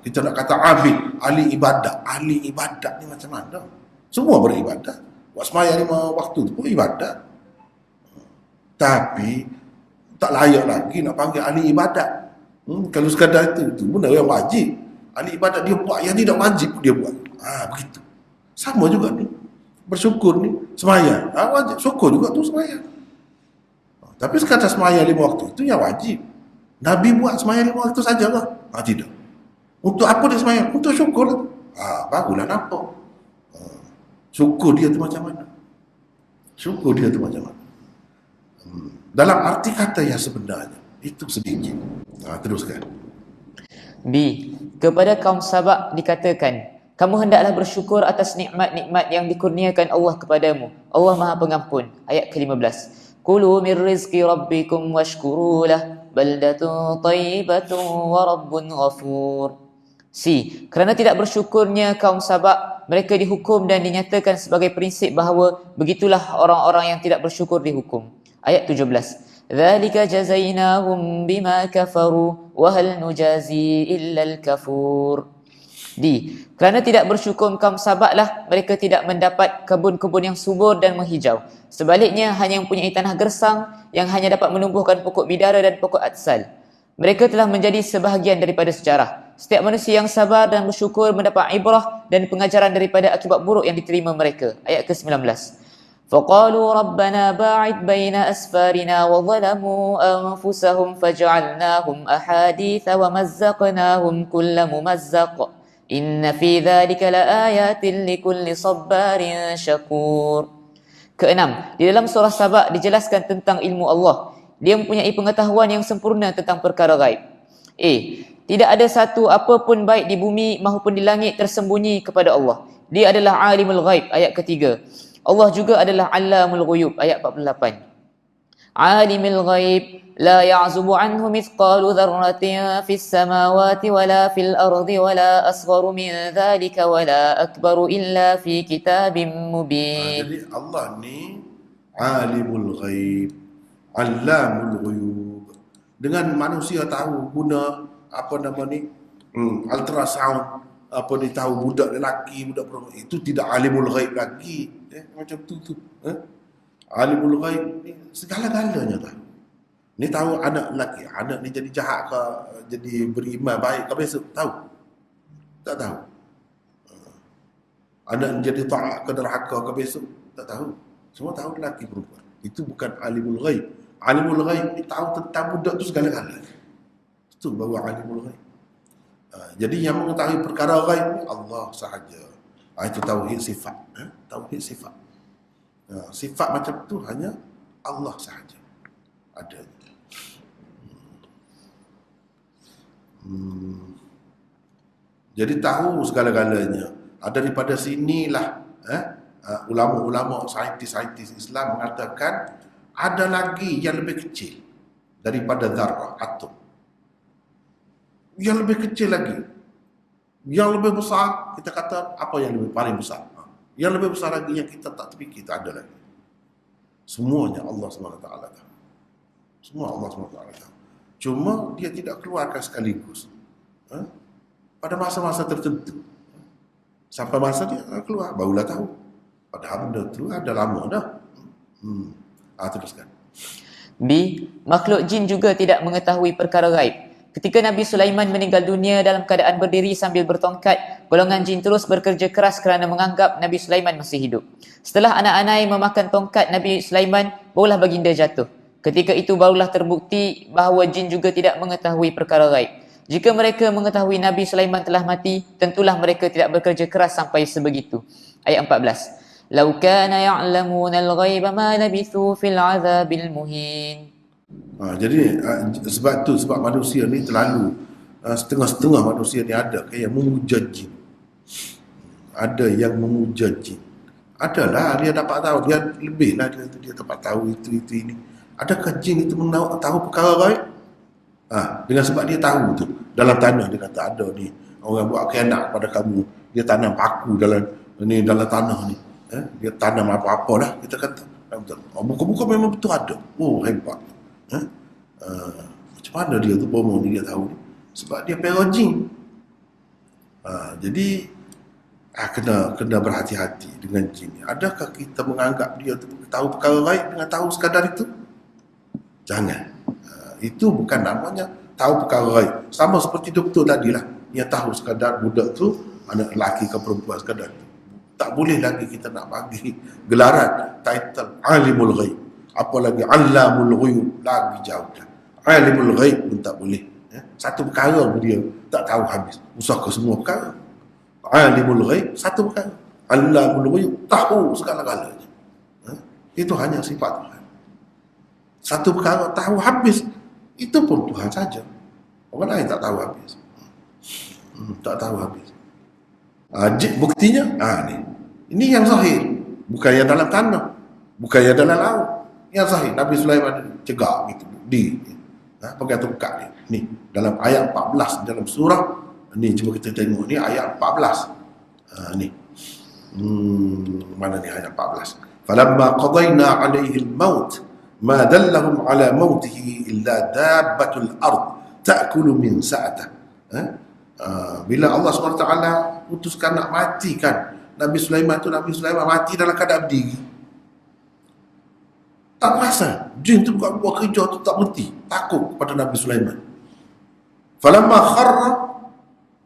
Kita nak kata abid, ahli ibadat. Ahli ibadat ni macam mana? Semua beribadat. Buat sembahyang 5 waktu tu pun ibadat. Tapi tak layak lagi nak panggil ahli ibadat. Kalau sekadar itu benda yang wajib. Ahli ibadat dia buat, yang tidak wajib pun dia buat. Begitu. Sama juga ni. Bersyukur ni, sembahyang. Wajib. Syukur juga tu sembahyang. Tapi sekadar sembahyang 5 waktu itu yang wajib. Nabi buat sembahyang 5 waktu sajalah. Tidak. Untuk apa dia sembahyang? Untuk syukur lah. Barulah nampak. Syukur dia tu macam mana? Syukur dia tu macam mana? Dalam arti kata yang sebenarnya, itu sedikit. Teruskan. B. Kepada kaum Sabak dikatakan, kamu hendaklah bersyukur atas nikmat-nikmat yang dikurniakan Allah kepadamu. Allah Maha Pengampun. Ayat ke-15. Kulu min rizqi rabbikum washkuru lah, baldatun tayyibatun wa rabbun ghafur. C. Kerana tidak bersyukurnya kaum Sabak, mereka dihukum dan dinyatakan sebagai prinsip bahawa begitulah orang-orang yang tidak bersyukur dihukum. Ayat 17. Dzalika jazainahum bima kafaru wa hal nujazi illa al-kafur. D. Kerana tidak bersyukur kaum Sabaklah mereka tidak mendapat kebun-kebun yang subur dan menghijau. Sebaliknya hanya mempunyai tanah gersang yang hanya dapat menumbuhkan pokok bidara dan pokok atsal. Mereka telah menjadi sebahagian daripada sejarah. Setiap manusia yang sabar dan bersyukur mendapat ibrah dan pengajaran daripada akibat buruk yang diterima mereka. Ayat ke-19. فقالوا ربنا باعد بين أسفارنا وظلموا أنفسهم فجعلناهم أحاديث ومزقناهم كل ممزق إن في ذلك لآيات لكل صبار شكور. Keenam, di dalam surah Sabah dijelaskan tentang ilmu Allah. Dia mempunyai pengetahuan yang sempurna tentang perkara gaib. A. Tidak ada satu apa pun baik di bumi maupun di langit tersembunyi kepada Allah. Dia adalah alimul ghaib, ayat ketiga. Allah juga adalah allamul ghuyub, ayat 48. Alimul ghaib la ya'zubu anhu mithqalu dharratin fis samawati wala fil ardi wala asgharu min dhalika wala akbaru illa fi kitabim mubin. Jadi Allah ni alimul ghaib, allamul ghuyub. Dengan manusia tahu guna apa nama ni, ultrasound, apa ni, tahu budak lelaki, budak perempuan, itu tidak alimul ghaib lagi. Macam tu. Alimul ghaib ni segala-galanya tahu. Ni tahu anak lelaki, anak ni jadi jahat ke, jadi beriman baik ke besok, tahu? Tak tahu. Anak ni jadi taat ke derhaka ke besok, tak tahu. Semua tahu lelaki perempuan. Itu bukan alimul ghaib. Alimul ghaib ni tahu tentang budak tu segala-galanya. Itu baru alimul ghaib. Jadi yang mengetahui perkara ghaib ni Allah sahaja. Itu tauhid sifat. Tauhid sifat. Sifat macam tu hanya Allah sahaja ada. Jadi tahu segala-galanya. Daripada sinilah ulama-ulama, saintis-saintis Islam mengatakan ada lagi yang lebih kecil daripada zarah, atom. Yang lebih kecil lagi, yang lebih besar, kita kata apa yang lebih paling besar? Yang lebih besar lagi yang kita tak terfikir, tak ada lagi. Semuanya Allah SWT tahu. Semua Allah SWT tahu. Cuma dia tidak keluarkan sekaligus. Pada masa-masa tertentu. Sampai masa dia keluar, barulah tahu. Padahal benda tu ada lama dah. Teruskan. B. Makhluk jin juga tidak mengetahui perkara gaib. Ketika Nabi Sulaiman meninggal dunia dalam keadaan berdiri sambil bertongkat, golongan jin terus bekerja keras kerana menganggap Nabi Sulaiman masih hidup. Setelah anak-anak memakan tongkat Nabi Sulaiman, barulah baginda jatuh. Ketika itu barulah terbukti bahawa jin juga tidak mengetahui perkara gaib. Jika mereka mengetahui Nabi Sulaiman telah mati, tentulah mereka tidak bekerja keras sampai sebegitu. Ayat 14. Lau kana ya'lamuna al-ghaiba ma labithu fil 'adzabil muhin. Jadi sebab manusia ni terlalu setengah-setengah manusia ni ada yang memuja jin. Ada yang memuja jin. Adalah dia dapat tahu, dia lebih lah dia dapat tahu itu ini. Adakah jin itu tahu perkara gaib? Dengan sebab dia tahu tu. Dalam tanah dia kata ada ni orang buat khianat pada kamu, dia tanam paku dalam tanah ni. Dia tanam apa-apa lah, kita kata. Buka-buka memang betul ada. Oh, hebat. Macam mana dia tu bomo ni dia tahu ni? Sebab dia perojin. Jadi kena berhati-hati dengan jin ni. Adakah kita menganggap dia tu tahu perkara gaib dengan tahu sekadar itu? Jangan. Itu bukan namanya tahu perkara gaib. Sama seperti doktor tadi lah, yang tahu sekadar budak tu anak lelaki ke perempuan sekadar tu. Tak boleh lagi kita nak bagi gelaran title alimul ghaib, apalagi allamul ghuyub, lagi jauh dah. Alimul ghaib pun tak boleh. Satu perkara pun dia tak tahu habis. Usah ke semua perkara. Alimul ghaib satu perkara. Allamul ghuyub tahu segala-galanya. Itu hanya sifat Tuhan. Satu perkara tahu habis, itu pun Tuhan saja. Orang lain tak tahu habis. Tak tahu habis. Buktinya ni. Ini yang zahir, bukan yang dalam tanah, bukan yang dalam laut. Yang zahir Nabi Sulaiman cegah gitu pakai tongkat ni. Dalam ayat 14 dalam surah ni, cuba kita tengok ni ayat 14. Ni. Mana ni ayat 14? Falamma qadayna 'alaihi al-maut ma dallahum 'ala mautihi illa dabbatul ard ta'kulu min sa'atah. Bila Allah SWT putuskan nak matikan Nabi Sulaiman tu, Nabi Sulaiman mati dalam keadaan berdiri. Tak perasan. Jin tu buat kerja tu tak berhenti. Takut kepada Nabi Sulaiman. Falamma kharra,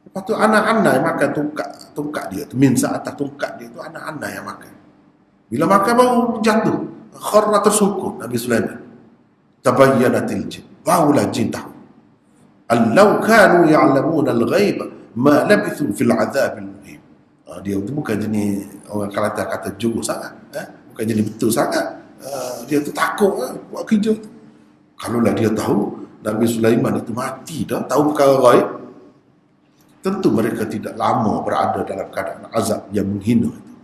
lepas tu anak-anak yang makan tongkat dia tu, min sa'atah, tongkat dia tu anak-anak yang makan. Bila makan baru jatuh, kharra tersungkur Nabi Sulaiman. Tabayyanatil jin. Barulah jin tahu. Allau kanu ya'lamun al-ghaiba ma labithu fil azabil muhim. Dia tu bukan jenis orang Kelantan kata jurus sangat, bukan jenis betul sangat. Dia tu takut buat kerja tu. Kalaulah dia tahu Nabi Sulaiman itu mati dah, tahu perkara ghaib, tentu mereka tidak lama berada dalam keadaan azab yang menghina itu.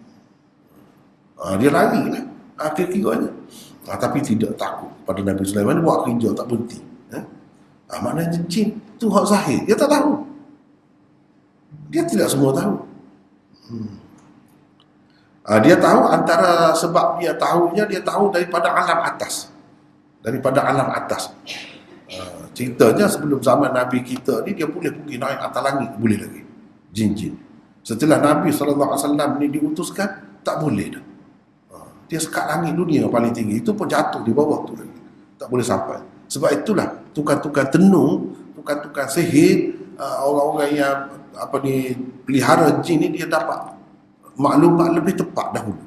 Dia lari lah akhir-akhirnya. Tapi tidak takut pada Nabi Sulaiman, buat kerja tak berhenti. Maknanya jin tu hak zahir, dia tak tahu. Dia tidak semua tahu. Dia tahu antara sebab dia tahunya, dia tahu daripada alam atas. Daripada alam atas. Ceritanya sebelum zaman Nabi kita ni, dia boleh pergi naik atas langit, boleh lagi. Jin-jin. Setelah Nabi SAW ni diutuskan, tak boleh dah. Dia sekat langit dunia yang paling tinggi, itu pun jatuh di bawah tu lagi. Tak boleh sampai. Sebab itulah tukang-tukang tenung, tukang-tukang sihir, orang-orang yang pelihara jin ni, dia dapat maklumat lebih tepat dahulu.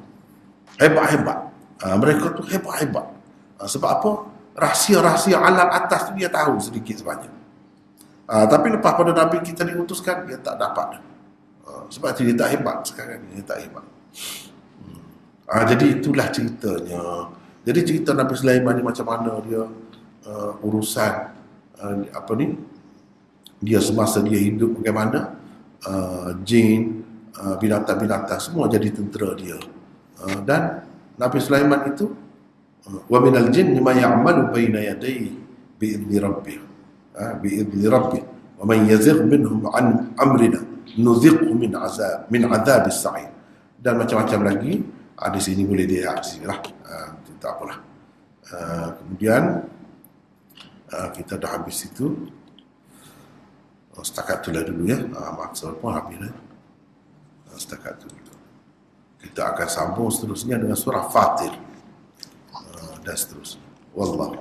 Hebat-hebat. Mereka tu hebat-hebat. Sebab apa? Rahsia-rahsia alam atas tu dia tahu sedikit sebanyak. Tapi lepas pada Nabi kita diutuskan, dia tak dapat. Sebab itu dia tak hebat sekarang ni, dia tak hebat. Jadi itulah ceritanya. Jadi cerita Nabi Sulaiman ni macam mana dia urusan dia semasa dia hidup, bagaimana jin, binatang-binatang semua jadi tentera dia. Dan Nabi Sulaiman itu wa minal jinni ma ya'malu baina yadayhi bi'idzni rabbih, bi'idzni rabbih, wa man yazigh minhum an amrina nuziqhu min azabis sa'ir. Dan macam-macam lagi di sini, boleh dilihat di sini lah. Tak apalah. Kemudian kita dah habis itu. Setakat itulah dulu ya. Maksud pun habis dah. Setakat itu dulu. Kita akan sambung seterusnya dengan surah Fatir dan seterusnya. Wallahu